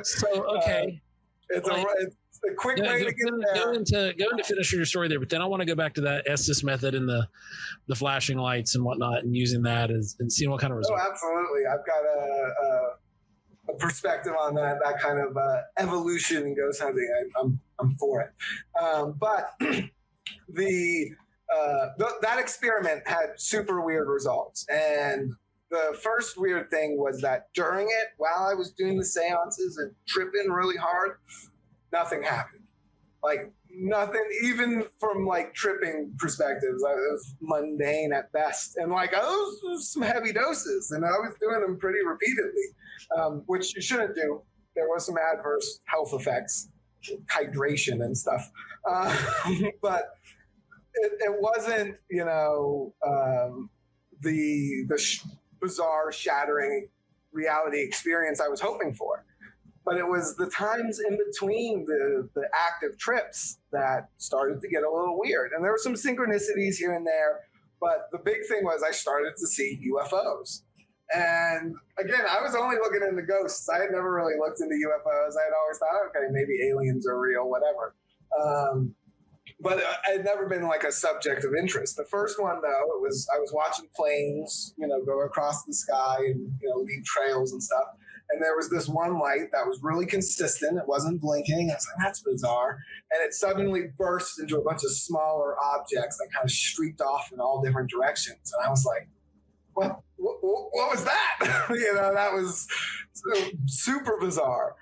Speaker 2: So okay.
Speaker 7: It's a quick way to get there.
Speaker 2: Go into finish your story there, but then I want to go back to that Estes method and the flashing lights and whatnot, and using that and seeing what kind of results.
Speaker 7: Oh, absolutely. I've got a perspective on that kind of evolution in ghost hunting. I'm for it. But that experiment had super weird results, and the first weird thing was that during it, while I was doing the seances and tripping really hard, nothing happened. Like nothing, even from like tripping perspectives. It was mundane at best. And like those were some heavy doses, and I was doing them pretty repeatedly, which you shouldn't do. There was some adverse health effects, hydration and stuff. But it wasn't, the bizarre, shattering reality experience I was hoping for. But it was the times in between the active trips that started to get a little weird. And there were some synchronicities here and there. But the big thing was I started to see UFOs. And again, I was only looking into ghosts. I had never really looked into UFOs. I had always thought, okay, maybe aliens are real, whatever. But it had never been like a subject of interest. The first one, though, I was watching planes, go across the sky and, leave trails and stuff. And there was this one light that was really consistent. It wasn't blinking. I was like, that's bizarre. And it suddenly burst into a bunch of smaller objects that kind of streaked off in all different directions. And I was like, what was that? That was super bizarre.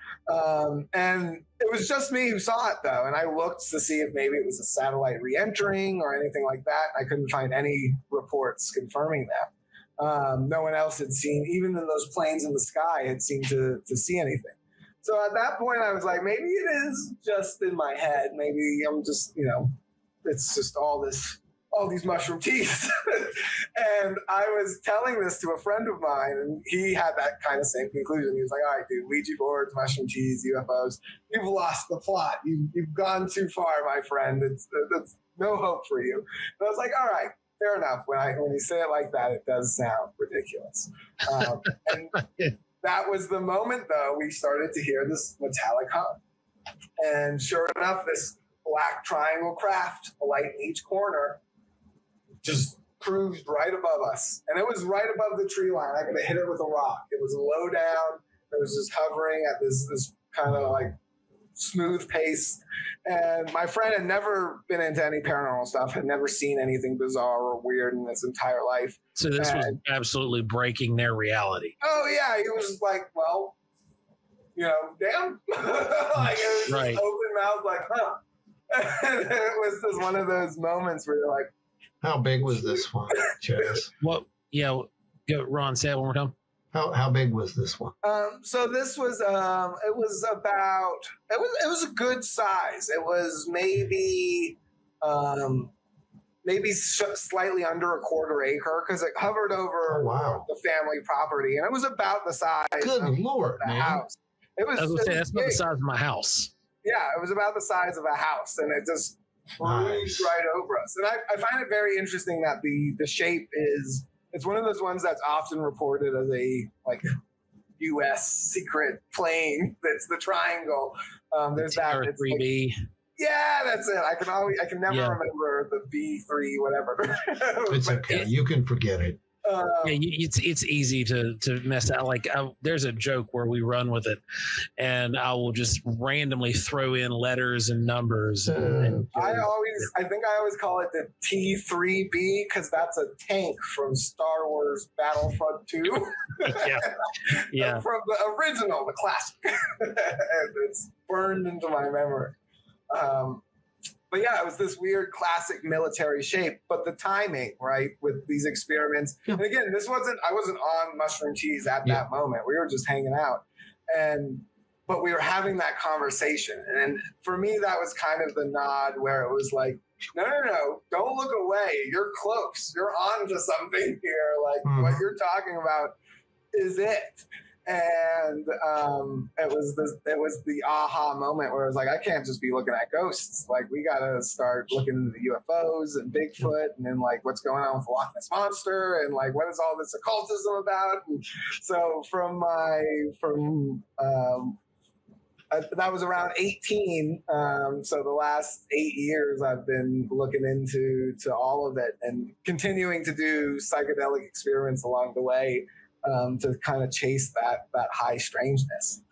Speaker 7: And it was just me who saw it, though. And I looked to see if maybe it was a satellite re-entering or anything like that. I couldn't find any reports confirming that. No one else had seen, even in those planes in the sky, had seemed to see anything. So at that point, I was like, maybe it is just in my head. Maybe I'm just, it's just all these mushroom teas. And I was telling this to a friend of mine, and he had that kind of same conclusion. He was like, all right, dude, Ouija boards, mushroom teas, UFOs, you've lost the plot. You've gone too far, my friend. It's no hope for you. And I was like, all right, fair enough. When you say it like that, it does sound ridiculous. And that was the moment, though, we started to hear this metallic hum. And sure enough, this black triangle craft, a light in each corner, just cruised right above us. And it was right above the tree line. I could have hit it with a rock. It was low down. It was just hovering at this kind of like smooth pace. And my friend had never been into any paranormal stuff, had never seen anything bizarre or weird in his entire life.
Speaker 2: So this was absolutely breaking their reality.
Speaker 7: Oh, yeah. He was like, well, damn. Like, it was
Speaker 2: right.
Speaker 7: Just open mouth, like, huh. And it was just one of those moments where you're like,
Speaker 3: how big was this one, Chaz?
Speaker 2: Well, yeah, Ron, say it one more time.
Speaker 3: How big was this one?
Speaker 7: So this was it was a good size. It was maybe slightly under a quarter acre because it hovered over the family property, and it was about the size
Speaker 3: of
Speaker 7: the house. It was.
Speaker 2: I was going to say that's about the size of my house.
Speaker 7: Yeah, it was about the size of a house, and it just flew right over us. And I find it very interesting that the shape is. It's one of those ones that's often reported as a U.S. secret plane. That's the triangle. There's that. It's
Speaker 2: 3B.
Speaker 7: Yeah, that's it. I can never remember the B3 whatever.
Speaker 3: It's okay. You can forget it.
Speaker 2: It's easy to mess out. Like there's a joke where we run with it, and I will just randomly throw in letters and numbers.
Speaker 7: I think I always call it the T3B because that's a tank from Star Wars Battlefront 2. yeah. From the original, the classic. And it's burned into my memory. But yeah, it was this weird classic military shape, but the timing, right, with these experiments. Yeah. And again, I wasn't on mushroom teas at that moment. We were just hanging out. But we were having that conversation. And for me, that was kind of the nod where it was like, no, don't look away. You're close. You're on to something here. Like what you're talking about is it. And it was the aha moment where it was like, I can't just be looking at ghosts. Like, we got to start looking at UFOs and Bigfoot, and then like what's going on with the Loch Ness Monster, and like what is all this occultism about? And so that was around 18. So the last 8 years, I've been looking into all of it and continuing to do psychedelic experiments along the way to kind of chase that high strangeness.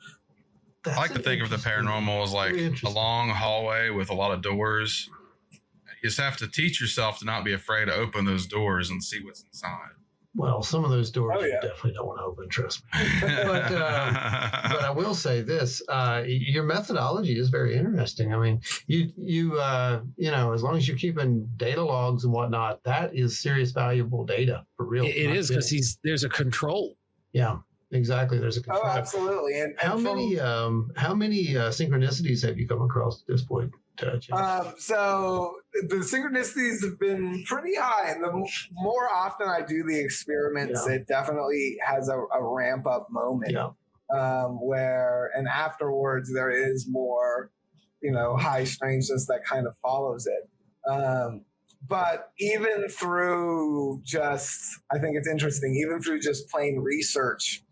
Speaker 5: I like to think of the paranormal as like a long hallway with a lot of doors. You just have to teach yourself to not be afraid to open those doors and see what's inside.
Speaker 3: Well, some of those doors you definitely don't want to open, trust me. But I will say this: your methodology is very interesting. I mean, you know, as long as you're keeping data logs and whatnot, that is serious, valuable data for real.
Speaker 4: It is, because there's a control.
Speaker 3: Yeah, exactly. There's a control.
Speaker 7: Oh, absolutely. And
Speaker 3: how many synchronicities have you come across at this point?
Speaker 7: So the synchronicities have been pretty high, and the more often I do the experiments, it definitely has a ramp up moment where, and afterwards there is more, you know, high strangeness that kind of follows it. But even through I think it's interesting, even through just plain research,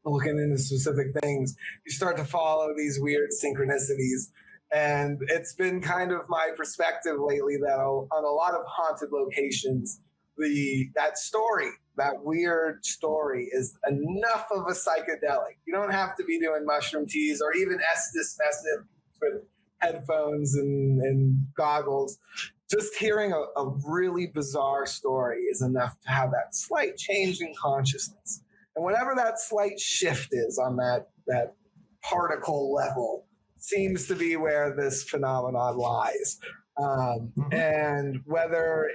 Speaker 7: looking into specific things, you start to follow these weird synchronicities. And it's been kind of my perspective lately that on a lot of haunted locations, that weird story is enough of a psychedelic. You don't have to be doing mushroom teas or even Estes method with headphones and goggles. Just hearing a really bizarre story is enough to have that slight change in consciousness. And whatever that slight shift is on that particle level seems to be where this phenomenon lies. And whether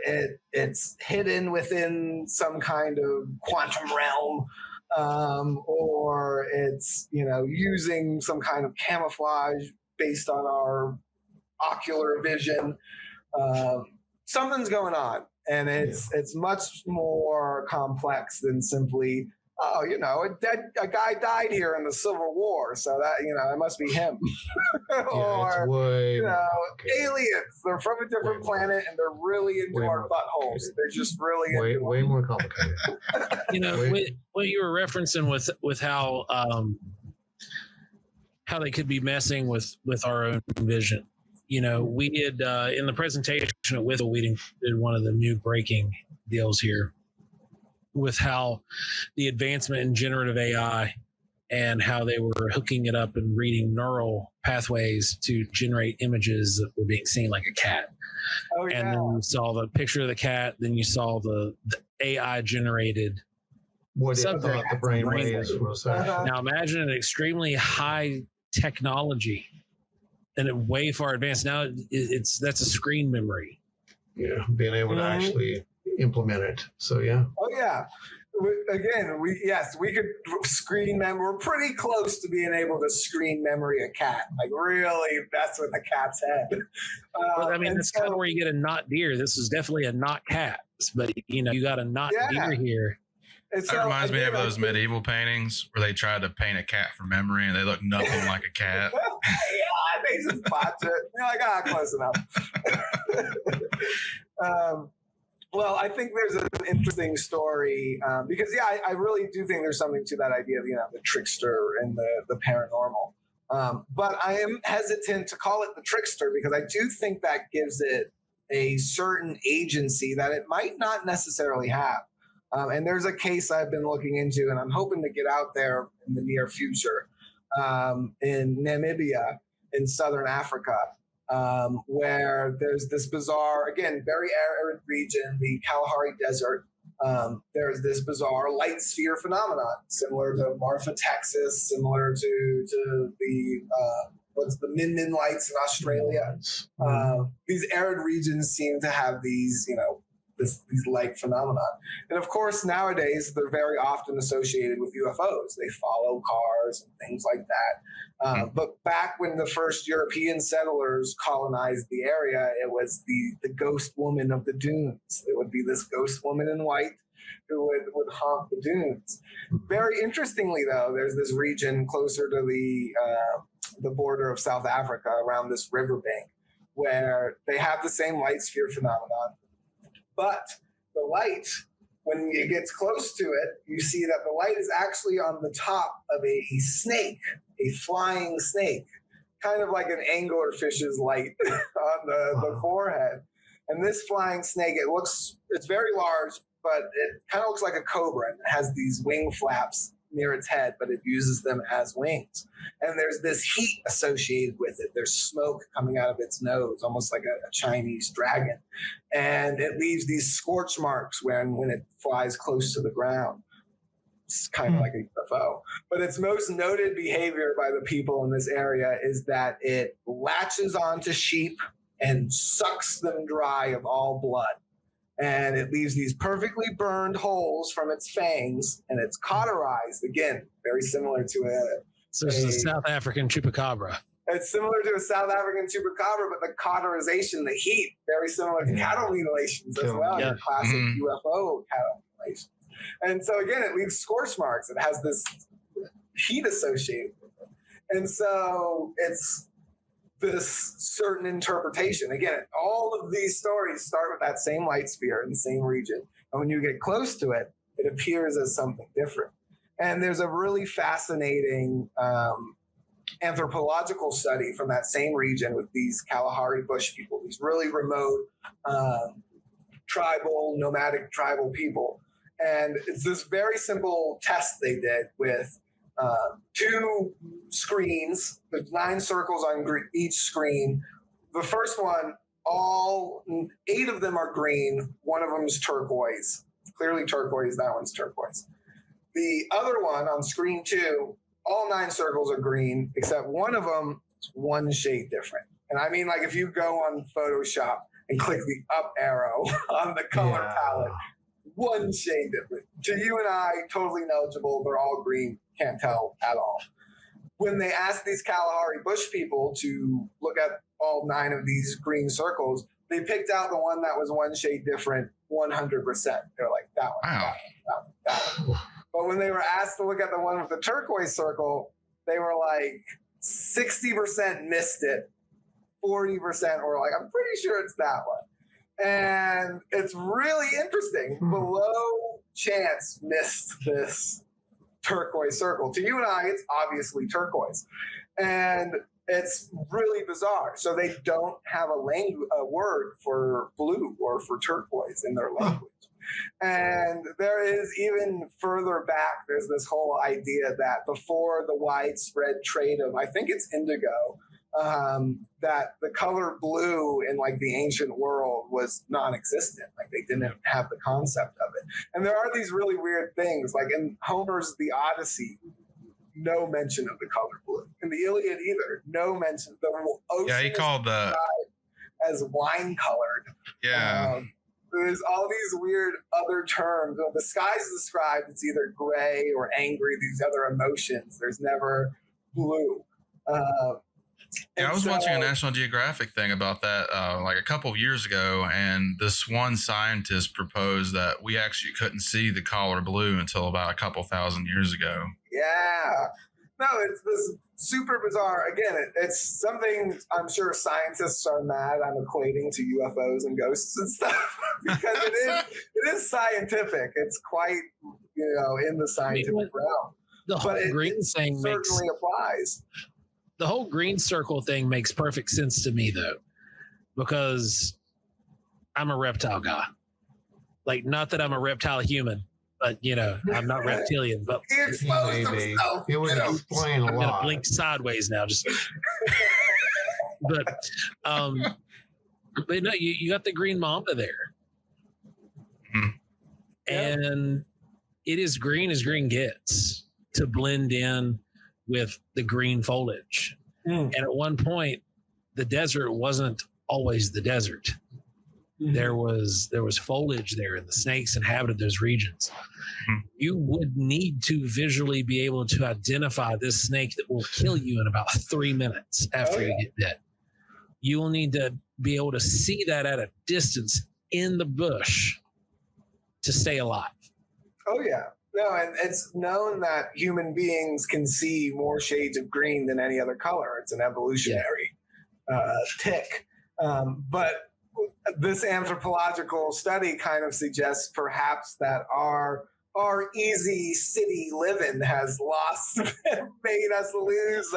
Speaker 7: it's hidden within some kind of quantum realm, or it's, you know, using some kind of camouflage based on our ocular vision, something's going on. And it's much more complex than simply, oh, you know, a guy died here in the Civil War, so that, you know, it must be him. Or, you know, aliens. They're from a different planet, and they're really into our buttholes. They're just really into
Speaker 3: way more complicated.
Speaker 4: You know, what you were referencing with how they could be messing with our own vision. You know, we did in the presentation at Withel, we did one of the new breaking deals here with how the advancement in generative AI and how they were hooking it up and reading neural pathways to generate images that were being seen, like a cat.
Speaker 7: Oh, yeah.
Speaker 4: And then you saw the picture of the cat, then you saw the AI generated
Speaker 3: what it thought the brain waves was.
Speaker 4: Now imagine an extremely high technology and it way far advanced. Now that's a screen memory.
Speaker 3: Yeah, being able to actually implement it. So yeah.
Speaker 7: Oh yeah. Again, we could screen memory. We're pretty close to being able to screen memory a cat. Like really, that's with the cat's head.
Speaker 4: Well, I mean, that's kind of where you get a not deer. This is definitely a not cat, but you know, you got a not deer here.
Speaker 5: That reminds me of those medieval paintings where they tried to paint a cat from memory and they look nothing like a cat.
Speaker 7: Yeah, they just botch it. You're like, close enough. Well, I think there's an interesting story because, I really do think there's something to that idea of, you know, the trickster and the paranormal. But I am hesitant to call it the trickster because I do think that gives it a certain agency that it might not necessarily have. And there's a case I've been looking into, and I'm hoping to get out there in the near future in Namibia in southern Africa. Where there's this bizarre, again, very arid region, the Kalahari Desert. There's this bizarre light sphere phenomenon, similar to Marfa, Texas, similar to the Min Min lights in Australia. These arid regions seem to have these, you know, these light phenomenon. And of course, nowadays, they're very often associated with UFOs. They follow cars and things like that. But back when the first European settlers colonized the area, it was the ghost woman of the dunes. It would be this ghost woman in white. who would haunt the dunes. Very interestingly, though, there's this region closer to the border of South Africa around this riverbank where they have the same light sphere phenomenon. But the light, when it gets close to it, you see that the light is actually on the top of a snake, a flying snake, kind of like an anglerfish's light on the forehead. And this flying snake, it's very large, but it kind of looks like a cobra. And it has these wing flaps near its head, but it uses them as wings. And there's this heat associated with it. There's smoke coming out of its nose, almost like a Chinese dragon. And it leaves these scorch marks when it flies close to the ground. It's kind of like a UFO. But its most noted behavior by the people in this area is that it latches onto sheep and sucks them dry of all blood. And it leaves these perfectly burned holes from its fangs, and it's cauterized, again, very similar to
Speaker 4: So it's a South African chupacabra.
Speaker 7: It's similar to a South African chupacabra, but the cauterization, the heat, very similar to cattle mutilations as well, your classic UFO cattle mutilations. And so, again, it leaves scorch marks. It has this heat associated with it. And so it's this certain interpretation. Again, all of these stories start with that same light sphere in the same region. And when you get close to it, it appears as something different. And there's a really fascinating anthropological study from that same region with these Kalahari Bush people, these really remote nomadic tribal people. And it's this very simple test they did with 2 screens. There's 9 circles on each screen. The first one, all 8 of them are green. One of them is turquoise. Clearly turquoise, that one's turquoise. The other one on screen 2, all 9 circles are green, except one of them is one shade different. And I mean, like if you go on Photoshop and click the up arrow on the color palette, one shade different. To you and I, totally knowledgeable, they're all green, can't tell at all. When they asked these Kalahari Bush people to look at all 9 of these green circles, they picked out the one that was one shade different 100%. They're like, that one,
Speaker 5: wow.
Speaker 7: that one. But when they were asked to look at the one with the turquoise circle, they were like 60% missed it, 40% were like, I'm pretty sure it's that one. And it's really interesting. Below chance missed this turquoise circle. To you and I, it's obviously turquoise. And it's really bizarre. So they don't have a word for blue or for turquoise in their language. And there is even further back, there's this whole idea that before the widespread trade of, I think it's indigo, that the color blue in like the ancient world was non-existent. Like they didn't have the concept of it. And there are these really weird things, like in Homer's The Odyssey, no mention of the color blue. In the Iliad either, no mention. The ocean
Speaker 5: he called the
Speaker 7: as wine colored.
Speaker 5: Yeah.
Speaker 7: There's all these weird other terms. When the sky is described, it's either gray or angry, these other emotions. There's never blue.
Speaker 5: I was watching a National Geographic thing about that like a couple of years ago, and this one scientist proposed that we actually couldn't see the color blue until about a couple thousand years ago.
Speaker 7: Yeah. No, it's this super bizarre. Again, it's something I'm sure scientists are mad I'm equating to UFOs and ghosts and stuff because it is scientific. It's quite, in the scientific realm.
Speaker 4: The whole green thing
Speaker 7: certainly applies.
Speaker 4: The whole green circle thing makes perfect sense to me, though, because I'm a reptile guy. Like, not that I'm a reptile human, but, I'm not reptilian. But
Speaker 7: he exposed himself.
Speaker 3: It would explain a
Speaker 4: I'm
Speaker 3: lot.
Speaker 4: going to blink sideways now. But no, you got the green mamba there. And it is green as green gets to blend in with the green foliage. And at one point, the desert wasn't always the desert. There was foliage there, and the snakes inhabited those regions. You would need to visually be able to identify this snake that will kill you in about 3 minutes after you get dead. You will need to be able to see that at a distance in the bush to stay alive.
Speaker 7: Oh yeah. No, and it's known that human beings can see more shades of green than any other color. It's an evolutionary tick. But this anthropological study kind of suggests perhaps that our easy city living has made us lose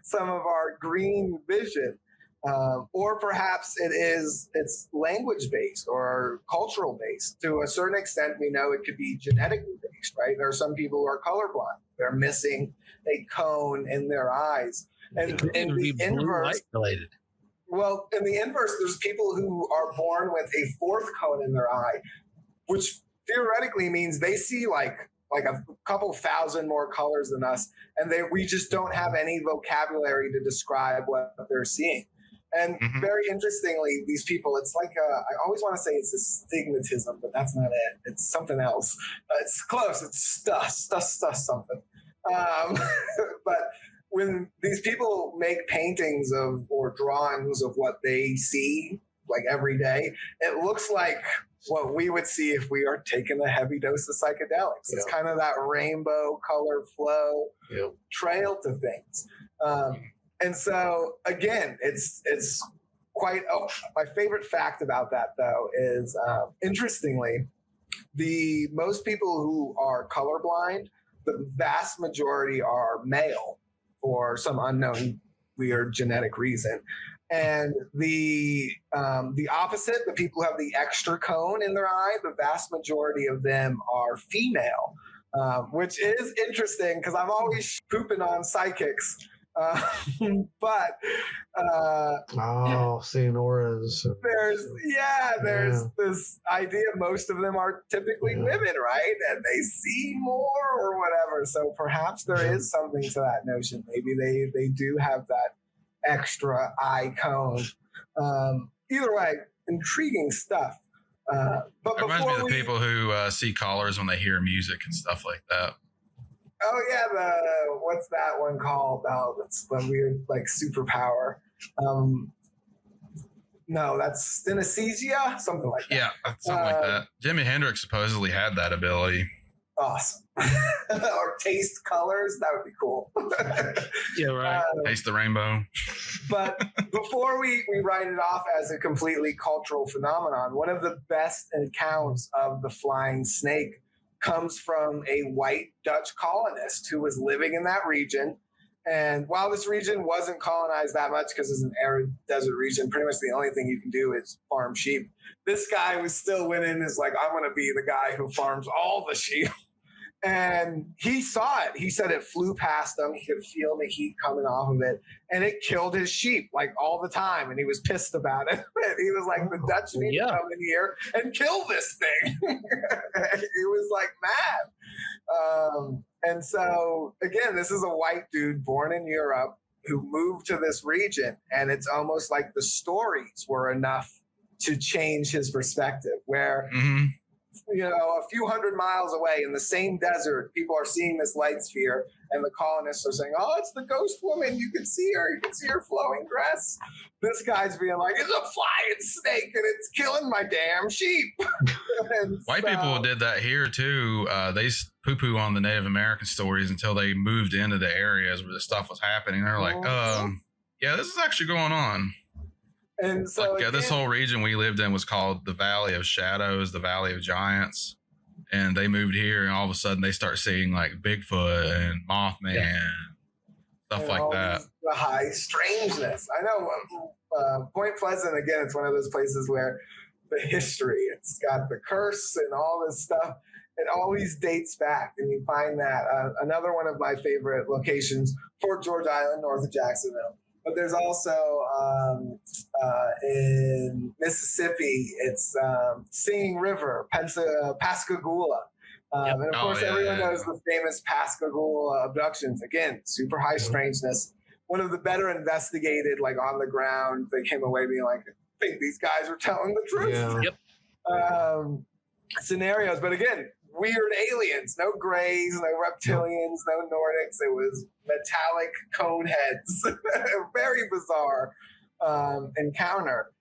Speaker 7: some of our green vision. Or perhaps it's language based or cultural based. To a certain extent, we know it could be genetically based, right? There are some people who are colorblind. They're missing a cone in their eyes. And in the inverse, related. Well, in the inverse, there's people who are born with a fourth cone in their eye, which theoretically means they see like a couple thousand more colors than us, and we just don't have any vocabulary to describe what they're seeing. And very interestingly, these people, it's like I always want to say it's astigmatism, but that's not it. It's something else. It's close. It's stuff something. But when these people make paintings or drawings of what they see like every day, it looks like what we would see if we are taking a heavy dose of psychedelics. It's kind of that rainbow color flow trail to things. And so again, it's quite. My favorite fact about that though is interestingly, most people who are colorblind, the vast majority are male for some unknown weird genetic reason. And the opposite, the people who have the extra cone in their eye, the vast majority of them are female, which is interesting because I'm always pooping on psychics. But
Speaker 3: seeing auras.
Speaker 7: There's this idea most of them are typically women, right? And they see more or whatever. So perhaps there is something to that notion. Maybe they do have that extra eye cone. Either way, intriguing stuff. But
Speaker 5: it reminds me of the people who see colors when they hear music and stuff like that.
Speaker 7: Oh yeah, what's that one called? Oh, that's the weird like superpower. No, that's synesthesia, something like that.
Speaker 5: Yeah, something like that. Jimi Hendrix supposedly had that ability.
Speaker 7: Awesome. Or taste colors, that would be cool.
Speaker 2: Yeah, right.
Speaker 5: Taste the rainbow.
Speaker 7: But before we write it off as a completely cultural phenomenon, one of the best accounts of the flying snake comes from a white Dutch colonist who was living in that region. And while this region wasn't colonized that much because it's an arid desert region, pretty much the only thing you can do is farm sheep. This guy was still winning. Is like, I'm going to be the guy who farms all the sheep. And he saw it. He said it flew past him. He could feel the heat coming off of it. And it killed his sheep like all the time. And he was pissed about it. And he was like, the Dutch need to come in here and kill this thing. He was like mad. And so, again, this is a white dude born in Europe who moved to this region. And it's almost like the stories were enough to change his perspective, where a few hundred miles away in the same desert, people are seeing this light sphere, and the colonists are saying, "Oh, it's the ghost woman. You can see her. You can see her flowing dress." This guy's being like, "It's a flying snake, and it's killing my damn sheep."
Speaker 5: White people did that here too. They poo-poo on the Native American stories until they moved into the areas where the stuff was happening. They're like, "Yeah, this is actually going on."
Speaker 7: And so
Speaker 5: this whole region we lived in was called the Valley of Shadows, the Valley of Giants. And they moved here, and all of a sudden they start seeing like Bigfoot and Mothman, stuff like that.
Speaker 7: The high strangeness. I know Point Pleasant, again, it's one of those places where the history, it's got the curse and all this stuff. It always dates back, and you find that. Another one of my favorite locations, Fort George Island, north of Jacksonville. But there's also in Mississippi, it's Singing River, Pascagoula. And of course, everyone knows the famous Pascagoula abductions. Again, super high strangeness. One of the better investigated, like on the ground, they came away being like, I think these guys are telling the truth. Scenarios. But again, weird aliens, no grays, no reptilians, no Nordics. It was metallic cone heads. Very bizarre encounter.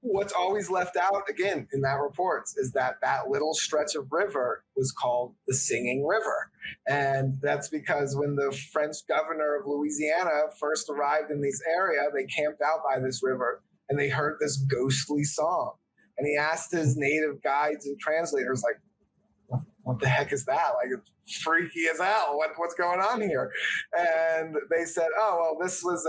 Speaker 7: what's always left out, again, in that reports is that little stretch of river was called the Singing River. And that's because when the French governor of Louisiana first arrived in this area, they camped out by this river and they heard this ghostly song. And he asked his native guides and translators, like, what the heck is that? Like, it's freaky as hell. What's going on here? And they said, oh, well, this was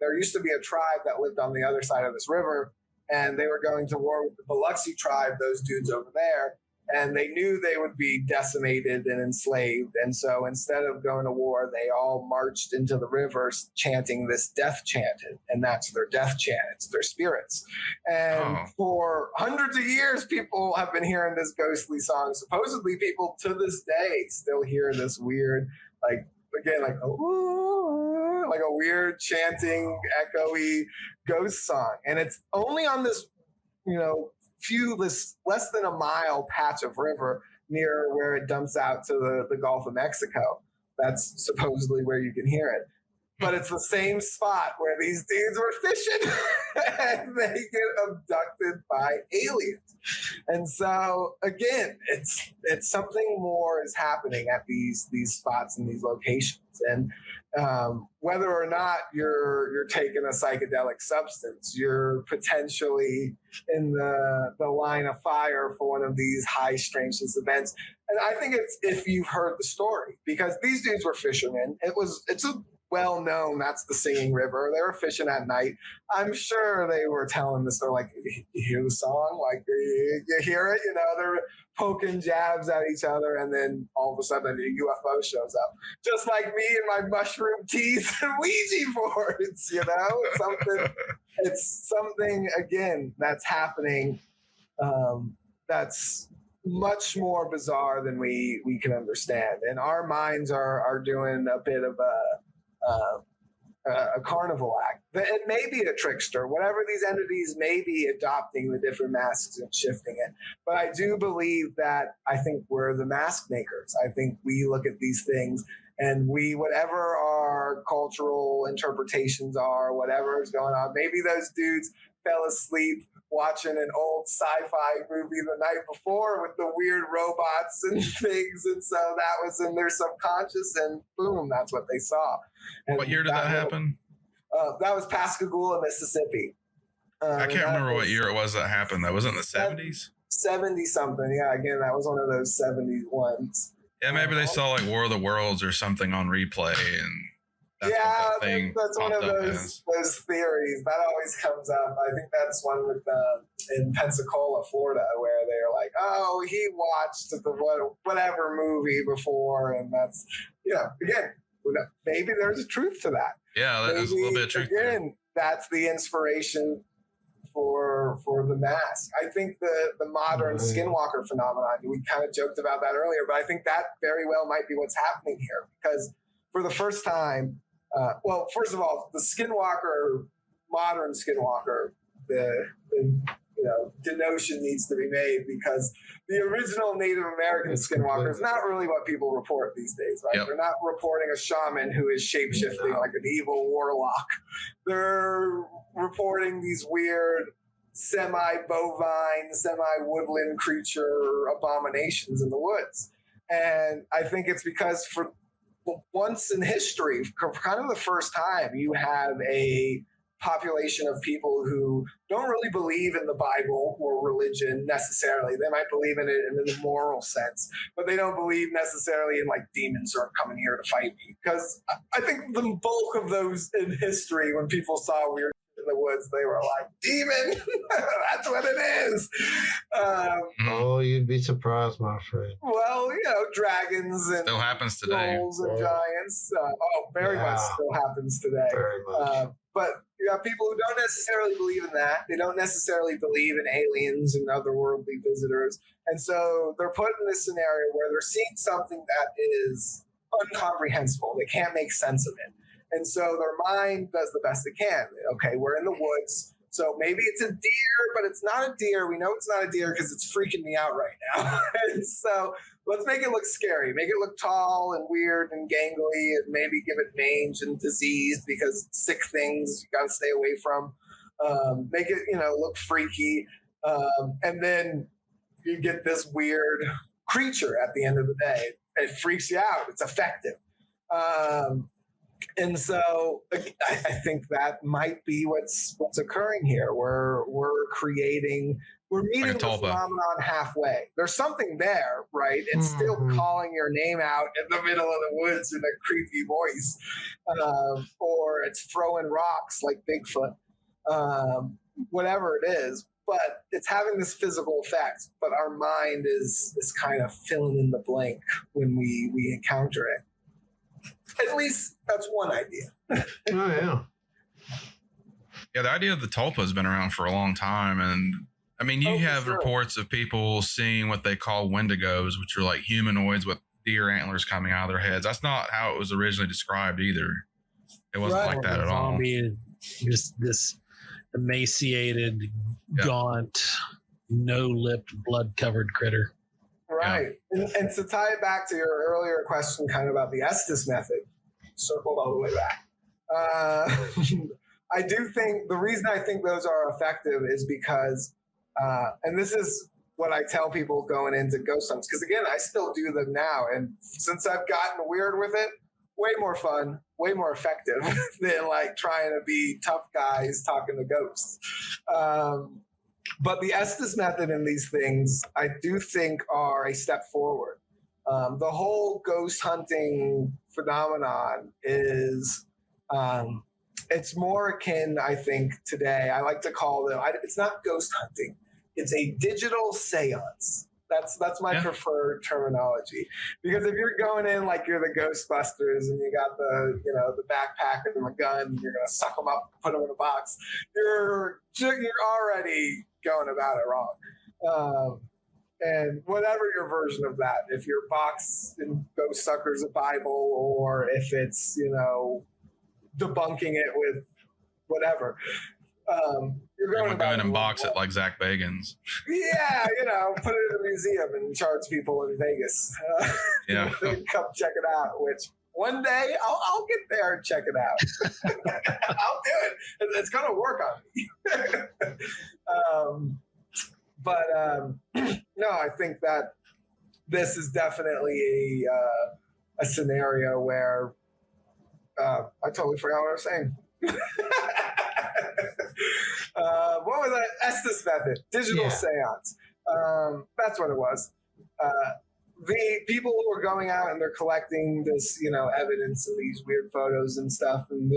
Speaker 7: there used to be a tribe that lived on the other side of this river, and they were going to war with the Biloxi tribe, those dudes over there, and they knew they would be decimated and enslaved. And so instead of going to war, they all marched into the rivers chanting this death chant, and that's their death chant. It's their spirits. And for hundreds of years, people have been hearing this ghostly song. Supposedly, people to this day still hear this weird, like, again, like a weird chanting, echoey ghost song. And it's only on this, this less than a mile patch of river near where it dumps out to the Gulf of Mexico. That's supposedly where you can hear it. But it's the same spot where these dudes were fishing and they get abducted by aliens. And so again, it's something more is happening at these spots and these locations. And whether or not you're taking a psychedelic substance, you're potentially in the line of fire for one of these high strangeness events. And I think it's if you've heard the story, because these dudes were fishermen. It's a well known, that's the Singing River. They were fishing at night. I'm sure they were telling this. They're like, you hear the song? Like, you hear it? They're poking jabs at each other, and then all of a sudden a UFO shows up. Just like me and my mushroom teas and Ouija boards, It's something, again, that's happening that's much more bizarre than we can understand. And our minds are doing a bit of a carnival act. It may be a trickster. Whatever these entities may be adopting the different masks and shifting it. But I do believe that I think we're the mask makers. I think we look at these things and whatever our cultural interpretations are, whatever is going on, maybe those dudes fell asleep watching an old sci-fi movie the night before with the weird robots and things, and so that was in their subconscious, and boom, that's what they saw. And
Speaker 5: what year did that happen?
Speaker 7: That was Pascagoula, Mississippi.
Speaker 5: I can't remember what year it was that happened, though. Was it in the 70s?
Speaker 7: 70 something, yeah. Again, that was one of those 70s ones.
Speaker 5: Yeah, maybe they saw like War of the Worlds or something on replay, and
Speaker 7: that's one of those theories that always comes up. I think that's one with in Pensacola, Florida, where they're like, "Oh, he watched the whatever movie before," and that's again, maybe there's a truth to that.
Speaker 5: Yeah, there's a little bit of truth.
Speaker 7: Again, that's the inspiration for the mask. I think the modern skinwalker phenomenon. We kind of joked about that earlier, but I think that very well might be what's happening here, because for the first time. Well, first of all, the skinwalker, modern skinwalker, the denotion needs to be made, because the original Native American skinwalker is not really what people report these days, right? Yep. They're not reporting a shaman who is shape-shifting like an evil warlock. They're reporting these weird semi-bovine, semi-woodland creature abominations in the woods. And I think it's because for once in history, for kind of the first time, you have a population of people who don't really believe in the Bible or religion necessarily. They might believe in it in the moral sense, but they don't believe necessarily in like demons are coming here to fight me. Because I think the bulk of those in history, when people saw weird in the woods, they were like, demon, that's what it is.
Speaker 3: Oh, you'd be surprised, my friend.
Speaker 7: Well, dragons and
Speaker 5: still happens today.
Speaker 7: Trolls and giants. Very much still happens today.
Speaker 3: Very much.
Speaker 7: But you have people who don't necessarily believe in that. They don't necessarily believe in aliens and otherworldly visitors. And so they're put in this scenario where they're seeing something that is incomprehensible. They can't make sense of it. And so their mind does the best it can. Okay, we're in the woods. So maybe it's a deer, but it's not a deer. We know it's not a deer because it's freaking me out right now. And so let's make it look scary. Make it look tall and weird and gangly, and maybe give it mange and disease, because sick things you got to stay away from. make it, look freaky. And then you get this weird creature at the end of the day. It freaks you out. It's effective. And so I think that might be what's occurring here. We're meeting the phenomenon halfway. There's something there, right? It's still calling your name out in the middle of the woods in a creepy voice, or it's throwing rocks like Bigfoot, whatever it is. But it's having this physical effect. But our mind is kind of filling in the blank when we encounter it. At least that's one idea.
Speaker 3: Oh, yeah.
Speaker 5: Yeah, the idea of the tulpa has been around for a long time. And I mean, you have reports of people seeing what they call wendigos, which are like humanoids with deer antlers coming out of their heads. That's not how it was originally described either. It wasn't like that at all.
Speaker 4: Just this emaciated, gaunt, no-lipped, blood-covered critter.
Speaker 7: Right. Yeah. And to tie it back to your earlier question kind of about the Estes method, circled all the way back. I do think the reason I think those are effective is because, and this is what I tell people going into ghost hunts, because again, I still do them now. And since I've gotten weird with it, way more fun, way more effective than like trying to be tough guys talking to ghosts. But the Estes method in these things, I do think are a step forward. The whole ghost hunting phenomenon is, it's more akin, I think, today. I like to call it, it's not ghost hunting. It's a digital seance. That's my preferred terminology. Because if you're going in like you're the Ghostbusters and you got the backpack and the gun, and you're going to suck them up, put them in a box, you're already going about it wrong. And whatever your version of that, if your box in Ghost Sucker's a Bible, or if it's, debunking it with whatever, you're going
Speaker 5: to go in and box it like Zach Bagans.
Speaker 7: Yeah, put it in a museum and charge people in Vegas. Come check it out, which one day I'll get there and check it out. I'll do it. It's going to work on me. No, I think that this is definitely a scenario where I totally forgot what I was saying. What was that? Estes method, digital seance. That's what it was. The people who are going out and they're collecting this, evidence and these weird photos and stuff, and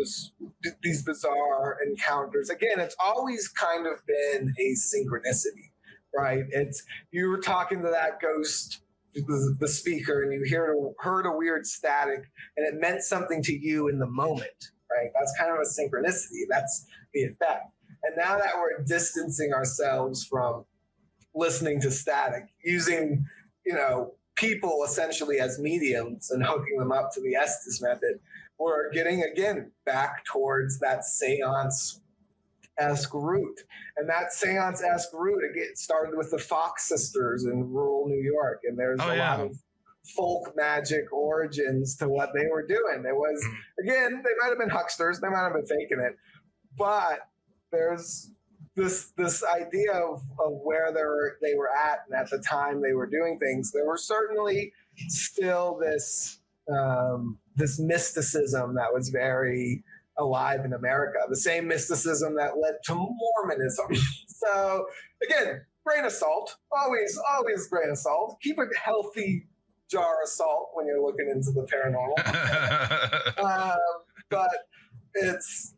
Speaker 7: these bizarre encounters. Again, it's always kind of been a synchronicity, right? It's you were talking to that ghost, the speaker, and you heard a weird static, and it meant something to you in the moment, right? That's kind of a synchronicity. That's the effect. And now that we're distancing ourselves from listening to static, using, people essentially as mediums and hooking them up to the Estes method, we're getting, again, back towards that seance-esque route. And that seance-esque route, again, started with the Fox sisters in rural New York. And there's a lot of folk magic origins to what they were doing. It was, again, they might have been hucksters, they might have been faking it, but there's this idea of where they were at, and at the time they were doing things. There were certainly still this mysticism that was very alive in America, the same mysticism that led to Mormonism. So again, grain of salt, always grain of salt. Keep a healthy jar of salt when you're looking into the paranormal. But it's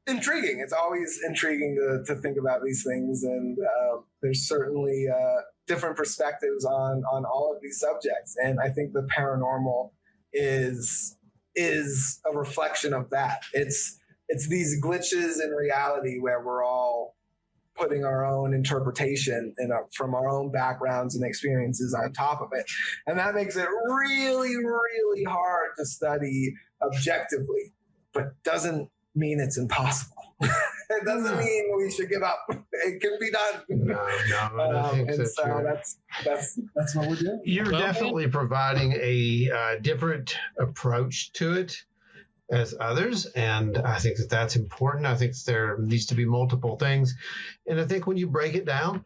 Speaker 7: intriguing. It's always intriguing to think about these things, and there's certainly different perspectives on all of these subjects. And I think the paranormal is a reflection of that. It's these glitches in reality where we're all putting our own interpretation from our own backgrounds and experiences on top of it. And that makes it really, really hard to study objectively, but doesn't mean it's impossible. It doesn't mean we should give up. It can be done.
Speaker 3: No,
Speaker 7: and so that's what we're doing.
Speaker 3: You're definitely providing a different approach to it. as others. And I think that that's important. I think there needs to be multiple things. And I think when you break it down,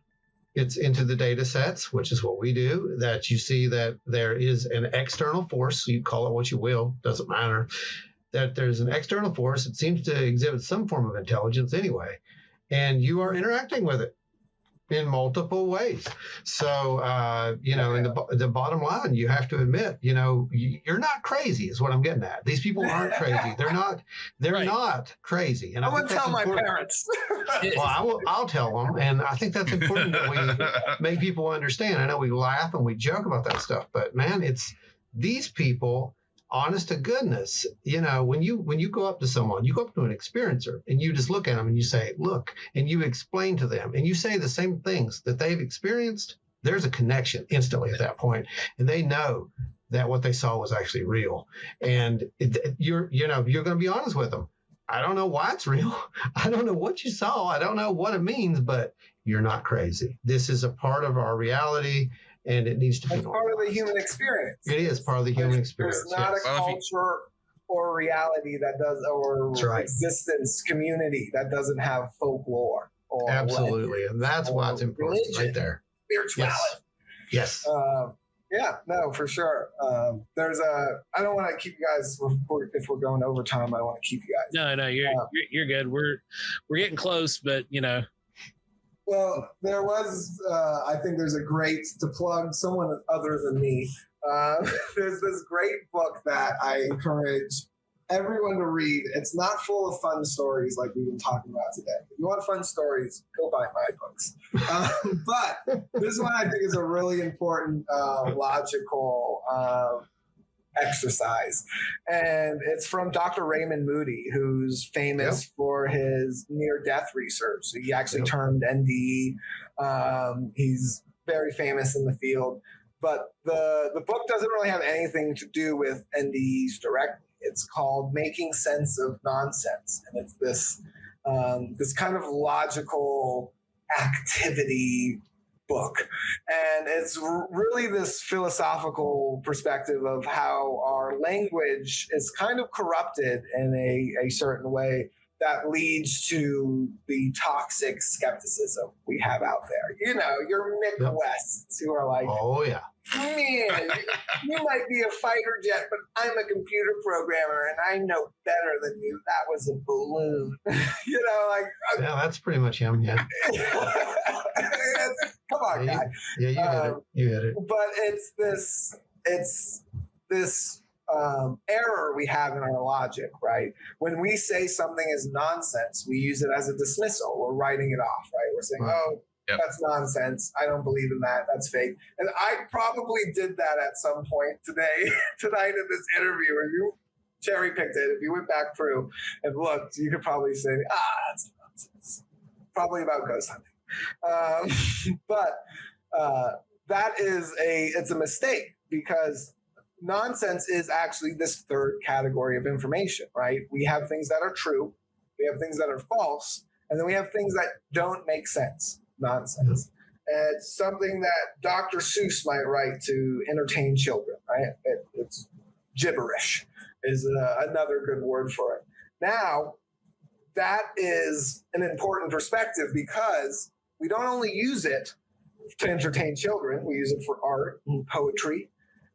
Speaker 3: it's into the data sets, which is what we do, that you see that there is an external force. You call it what you will, doesn't matter. That there's an external force that seems to exhibit some form of intelligence anyway. And you are interacting with it in multiple ways. So, in the bottom line, you have to admit, you're not crazy is what I'm getting at. These people aren't crazy. They're not crazy. And
Speaker 7: I'm going to tell my parents.
Speaker 3: Well, I'll tell them. And I think that's important that we make people understand. I know we laugh and we joke about that stuff, but man, it's these people, honest to goodness, when you go up to someone, you go up to an experiencer and you just look at them and you say, look, and you explain to them and you say the same things that they've experienced, there's a connection instantly at that point. And they know that what they saw was actually real. And you're going to be honest with them. I don't know why it's real. I don't know what you saw. I don't know what it means, but you're not crazy. This is a part of our reality. And it needs to be
Speaker 7: part of the human experience.
Speaker 3: It is part of the human experience.
Speaker 7: There's not a culture or reality that does, or existence community that doesn't have folklore. Or
Speaker 3: absolutely, and that's why it's important right there.
Speaker 7: Spirituality.
Speaker 3: Yes.
Speaker 7: No, for sure. I don't want to keep you guys if we're going overtime. I don't want to keep you guys.
Speaker 2: No, you're good. We're getting close, but
Speaker 7: Well, there was, I think there's a great, to plug someone other than me, there's this great book that I encourage everyone to read. It's not full of fun stories like we've been talking about today. If you want fun stories, go buy my books. But this one I think is a really important logical exercise. And it's from Dr. Raymond Moody, who's famous for his near-death research. So he actually turned NDE. He's very famous in the field. But the book doesn't really have anything to do with NDEs directly. It's called Making Sense of Nonsense. And it's this kind of logical activity book. And it's really this philosophical perspective of how our language is kind of corrupted in a certain way that leads to the toxic skepticism we have out there. Your Midwests who are like,
Speaker 3: oh yeah,
Speaker 7: man, you might be a fighter jet, but I'm a computer programmer and I know better than you. That was a balloon.
Speaker 3: Yeah, that's pretty much him. Yeah.
Speaker 7: Come on, guy.
Speaker 3: Yeah, you hit it.
Speaker 7: But it's this error we have in our logic, right? When we say something is nonsense, we use it as a dismissal. We're writing it off, right? We're saying, that's nonsense. I don't believe in that. That's fake. And I probably did that at some point tonight in this interview where you cherry picked it. If you went back through and looked, you could probably say, that's nonsense. Probably about ghost hunting. But it's a mistake because nonsense is actually this third category of information, right? We have things that are true, we have things that are false, and then we have things that don't make sense. Nonsense. And it's something that Dr. Seuss might write to entertain children, right? It's gibberish is another good word for it. Now, that is an important perspective because we don't only use it to entertain children, we use it for art and poetry.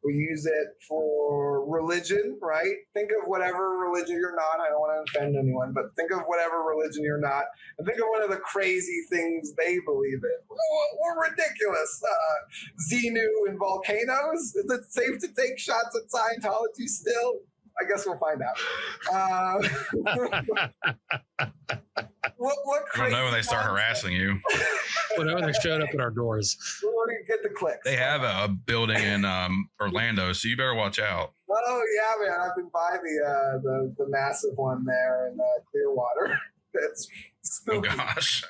Speaker 7: We use it for religion, right? Think of whatever religion you're not. I don't want to offend anyone, but think of whatever religion you're not. And think of one of the crazy things they believe in. We're ridiculous. Xenu and volcanoes? Is it safe to take shots at Scientology still? I guess we'll find out. What
Speaker 5: I don't know when they start harassing you.
Speaker 2: Whenever they showed up at our doors.
Speaker 7: We're going to get the clicks.
Speaker 5: They have a building in Orlando, so you better watch out.
Speaker 7: Oh, yeah, man. I've been by the massive one there in Clearwater. It's spooky.
Speaker 5: Oh, gosh.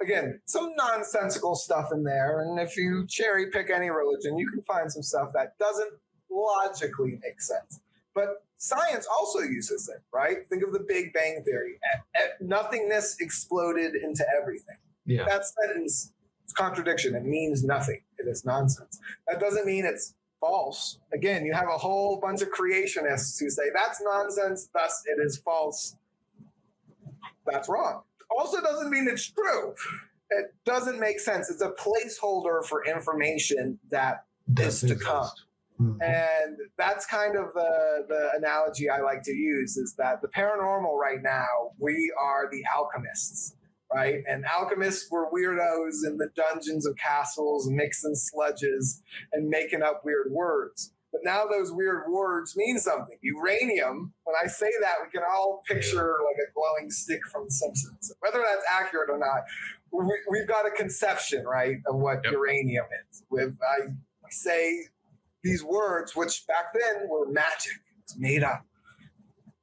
Speaker 7: Again, some nonsensical stuff in there. And if you cherry pick any religion, you can find some stuff that doesn't logically make sense. But science also uses it, right? Think of the Big Bang Theory. Nothingness exploded into everything.
Speaker 3: Yeah.
Speaker 7: That sentence is contradiction. It means nothing. It is nonsense. That doesn't mean it's false. Again, you have a whole bunch of creationists who say that's nonsense, thus it is false. That's wrong. Also doesn't mean it's true. It doesn't make sense. It's a placeholder for information that is to come. Mm-hmm. And that's kind of the analogy I like to use, is that the paranormal right now, we are the alchemists, right? And alchemists were weirdos in the dungeons of castles, mixing sludges and making up weird words. But now those weird words mean something. Uranium, when I say that, we can all picture like a glowing stick from The Simpsons. Whether that's accurate or not, we've got a conception, right, of what uranium is. I say these words, which back then were magic. It's made up.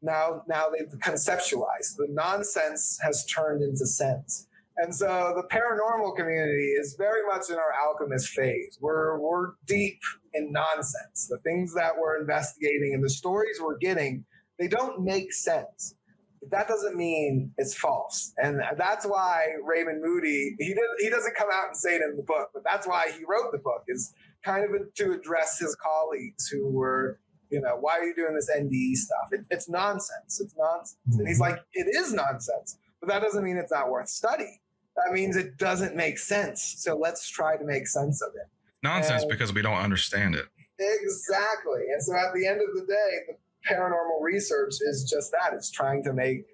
Speaker 7: Now they've conceptualized. The nonsense has turned into sense. And so the paranormal community is very much in our alchemist phase. We're deep in nonsense. The things that we're investigating and the stories we're getting, they don't make sense. But that doesn't mean it's false. And that's why Raymond Moody, he doesn't come out and say it in the book, but that's why he wrote the book, is kind of to address his colleagues who were, why are you doing this NDE stuff? It's nonsense. It's nonsense. And he's like, it is nonsense, but that doesn't mean it's not worth study. That means it doesn't make sense. So let's try to make sense of it.
Speaker 5: Nonsense because we don't understand it.
Speaker 7: Exactly. And so at the end of the day, the paranormal research is just that. It's trying to make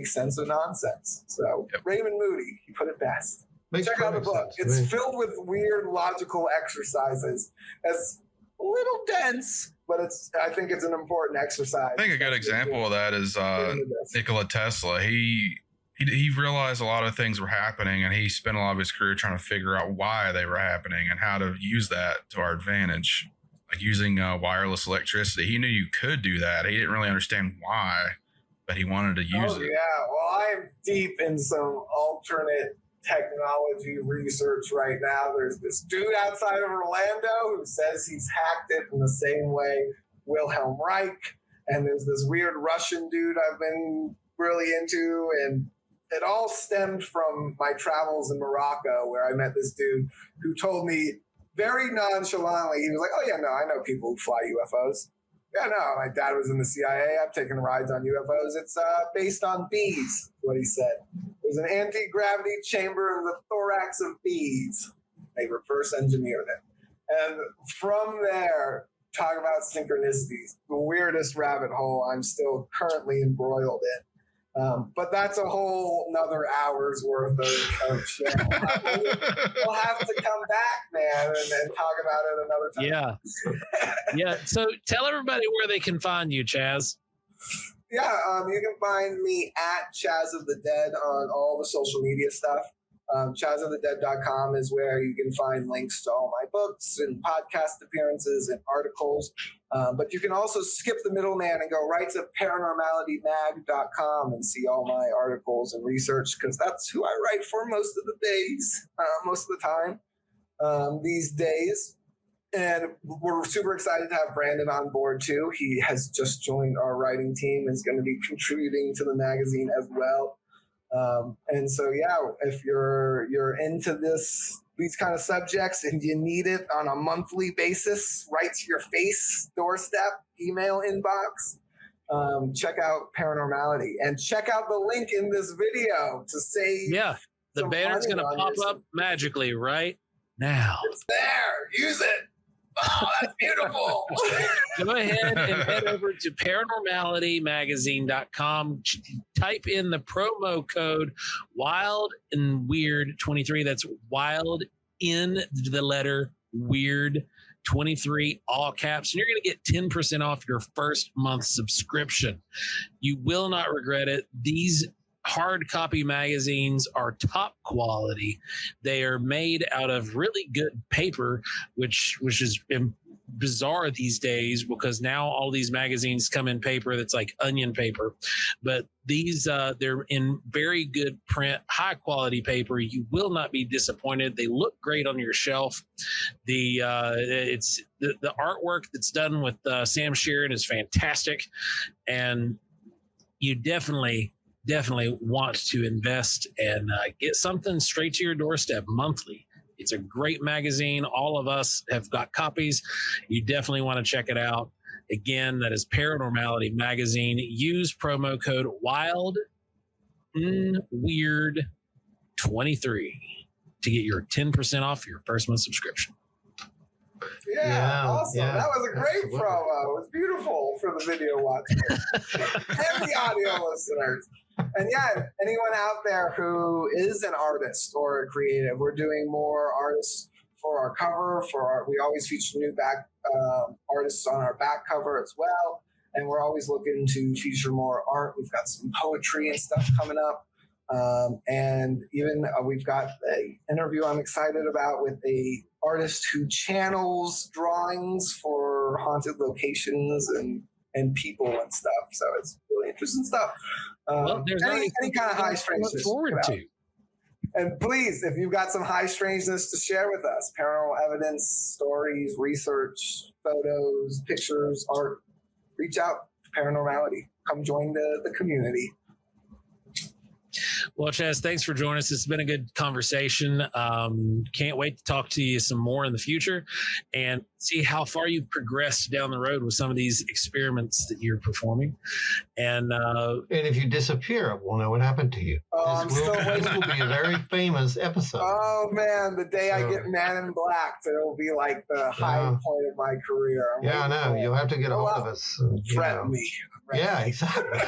Speaker 7: sense of nonsense. So Raymond Moody, he put it best. Check out the book. It's filled with weird logical exercises. It's a little dense, but I think it's an important exercise.
Speaker 5: I think a good example of that is Nikola Tesla. He realized a lot of things were happening, and he spent a lot of his career trying to figure out why they were happening and how to use that to our advantage, like using wireless electricity. He knew you could do that. He didn't really understand why, but he wanted to use it.
Speaker 7: Yeah, well, I'm deep in some alternate technology research right now. There's this dude outside of Orlando who says he's hacked it in the same way Wilhelm Reich, and there's this weird Russian dude I've been really into, and it all stemmed from my travels in Morocco, where I met this dude who told me very nonchalantly, he was like, oh yeah, no, I know people who fly UFOs. Yeah, no, my dad was in the CIA. I've taken rides on UFOs. It's based on bees, what he said. There's an anti-gravity chamber in the thorax of bees. They reverse engineered it. And from there, talk about synchronicities, the weirdest rabbit hole I'm still currently embroiled in. But that's a whole another hour's worth of show. We'll have to come back, man, and talk about it another time.
Speaker 2: Yeah. So tell everybody where they can find you, Chaz.
Speaker 7: Yeah, you can find me at ChazoftheDead on all the social media stuff. ChazoftheDead.com is where you can find links to all my books and podcast appearances and articles. But you can also skip the middleman and go right to ParanormalityMag.com and see all my articles and research, because that's who I write for most of the time these days. And we're super excited to have Brandon on board too. He has just joined our writing team and is going to be contributing to the magazine as well. And so, yeah, if you're into these kind of subjects and you need it on a monthly basis, right to your face, doorstep, email inbox, check out Paranormality and check out the link in this video to save.
Speaker 2: Yeah, the banner's going to pop up magically right now.
Speaker 7: It's there. Use it. Oh, that's beautiful.
Speaker 2: Go ahead and head over to paranormalitymagazine.com. Type in the promo code Wild and Weird 23. That's wild in the letter weird 23, all caps. And you're going to get 10% off your first month subscription. You will not regret it. These hard copy magazines are top quality. They are made out of really good paper, which is bizarre these days, because now all these magazines come in paper that's like onion paper. But these they're in very good print, high quality paper. You will not be disappointed. They look great on your shelf. The artwork that's done with Sam Sheeran is fantastic, and you definitely want to invest and get something straight to your doorstep monthly.
Speaker 4: It's a great magazine. All of us have got copies. You definitely want to check it out. Again, that is Paranormality Magazine. Use promo code WILDNWeird23 to get your 10% off your first month subscription.
Speaker 7: Yeah, awesome. Yeah, that was a great promo. It was beautiful for the video watchers and the audio listeners. And yeah, anyone out there who is an artist or a creative, we're doing more artists for our cover. We always feature new artists on our back cover as well. And we're always looking to feature more art. We've got some poetry and stuff coming up. And even we've got an interview I'm excited about with a artist who channels drawings for haunted locations and people and stuff. So it's really interesting stuff.
Speaker 4: Well, there's
Speaker 7: any kind of high strangeness
Speaker 4: forward to.
Speaker 7: And please, if you've got some high strangeness to share with us, paranormal evidence, stories, research, photos, pictures, art, reach out to Paranormality. Come join the community.
Speaker 4: Well, Chaz, thanks for joining us. It's been a good conversation. Can't wait to talk to you some more in the future and see how far you've progressed down the road with some of these experiments that you're performing. And
Speaker 3: if you disappear, we'll know what happened to you. This will be a very famous episode.
Speaker 7: Oh, man, the day I get Man in Black, it'll be like the high point of my career.
Speaker 3: I know. You'll have to get a hold of us. And,
Speaker 7: threaten me.
Speaker 3: Yeah, exactly.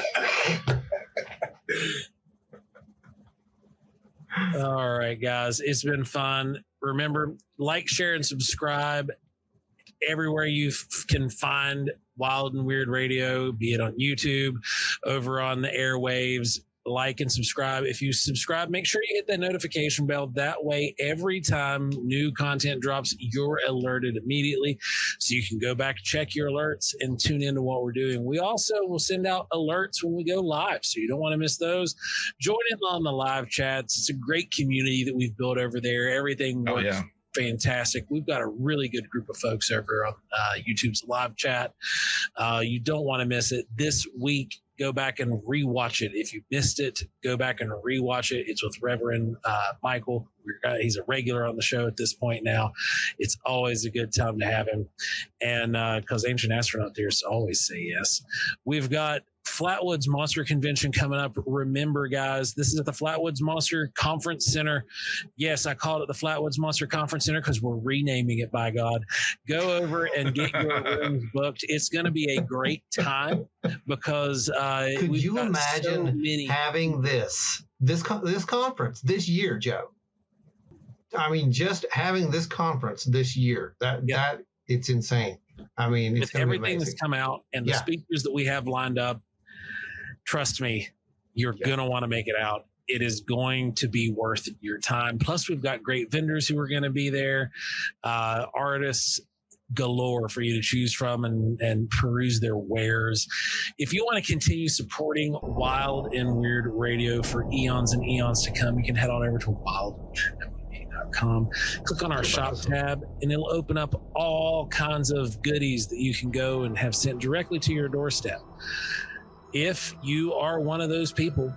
Speaker 4: All right, guys, it's been fun. Remember, like, share, and subscribe everywhere you can find Wild and Weird Radio, be it on YouTube, over on the airwaves. Like and subscribe. If you subscribe, make sure you hit that notification bell. That way, every time new content drops, you're alerted immediately. So you can go back, check your alerts, and tune into what we're doing. We also will send out alerts when we go live, so you don't want to miss those. Join in on the live chats. It's a great community that we've built over there. Everything works fantastic. We've got a really good group of folks over on YouTube's live chat. You don't want to miss it. This week, go back and rewatch it. If you missed it, go back and rewatch it. It's with Reverend Michael. He's a regular on the show at this point now. It's always a good time to have him. And because Ancient Astronaut Deers always say yes. We've got Flatwoods Monster Convention coming up. Remember, guys, this is at the Flatwoods Monster Conference Center. Yes, I called it the Flatwoods Monster Conference Center because we're renaming it, by God. Go over and get your rooms booked. It's going to be a great time because
Speaker 3: could you imagine having this conference this year, Joe? I mean, just having this conference this year, that it's insane. I mean, it's
Speaker 4: with everything that's come out and the speakers that we have lined up. Trust me, you're going to want to make it out. It is going to be worth your time. Plus, we've got great vendors who are going to be there, artists galore for you to choose from and peruse their wares. If you want to continue supporting Wild and Weird Radio for eons and eons to come, you can head on over to wildandweird.com. Click on our shop tab, and it'll open up all kinds of goodies that you can go and have sent directly to your doorstep. If you are one of those people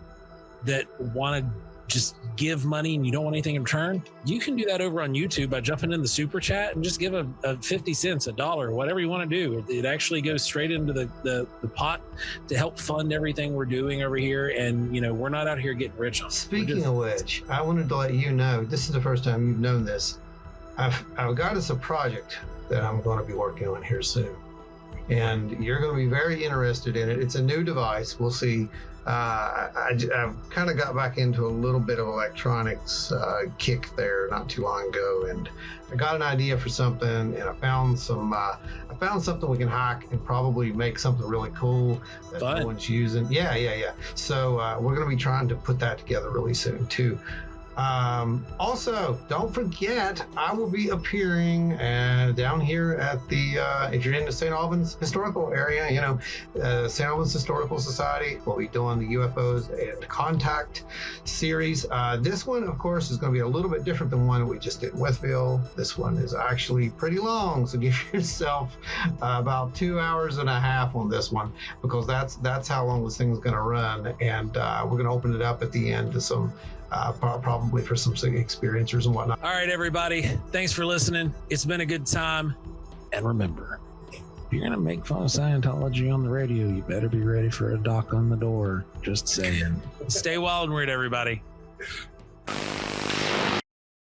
Speaker 4: that want to just give money and you don't want anything in return, you can do that over on YouTube by jumping in the super chat and just give a 50 cents, $1, whatever you want to do. It actually goes straight into the pot to help fund everything we're doing over here. And, we're not out here getting rich on it.
Speaker 3: Speaking of which, I wanted to let you know, this is the first time you've known this. I've got us a project that I'm going to be working on here soon. And you're going to be very interested in it. It's a new device. We'll see. I've kind of got back into a little bit of electronics kick there not too long ago, and I got an idea for something, and I found something we can hack and probably make something really cool that no one's using. Yeah. So we're going to be trying to put that together really soon too. Also, don't forget, I will be appearing down here at the, if you're in the St. Albans historical area, St. Albans Historical Society, we'll be doing the UFOs and Contact series. This one, of course, is going to be a little bit different than one we just did in Westville. This one is actually pretty long, so give yourself about 2.5 hours on this one, because that's how long this thing is going to run. And we're going to open it up at the end to some probably for some experiencers and whatnot.
Speaker 2: All right, everybody. Thanks for listening. It's been a good time. And remember, if you're going to make fun of Scientology on the radio, you better be ready for a knock on the door. Just saying. Stay wild and weird, everybody.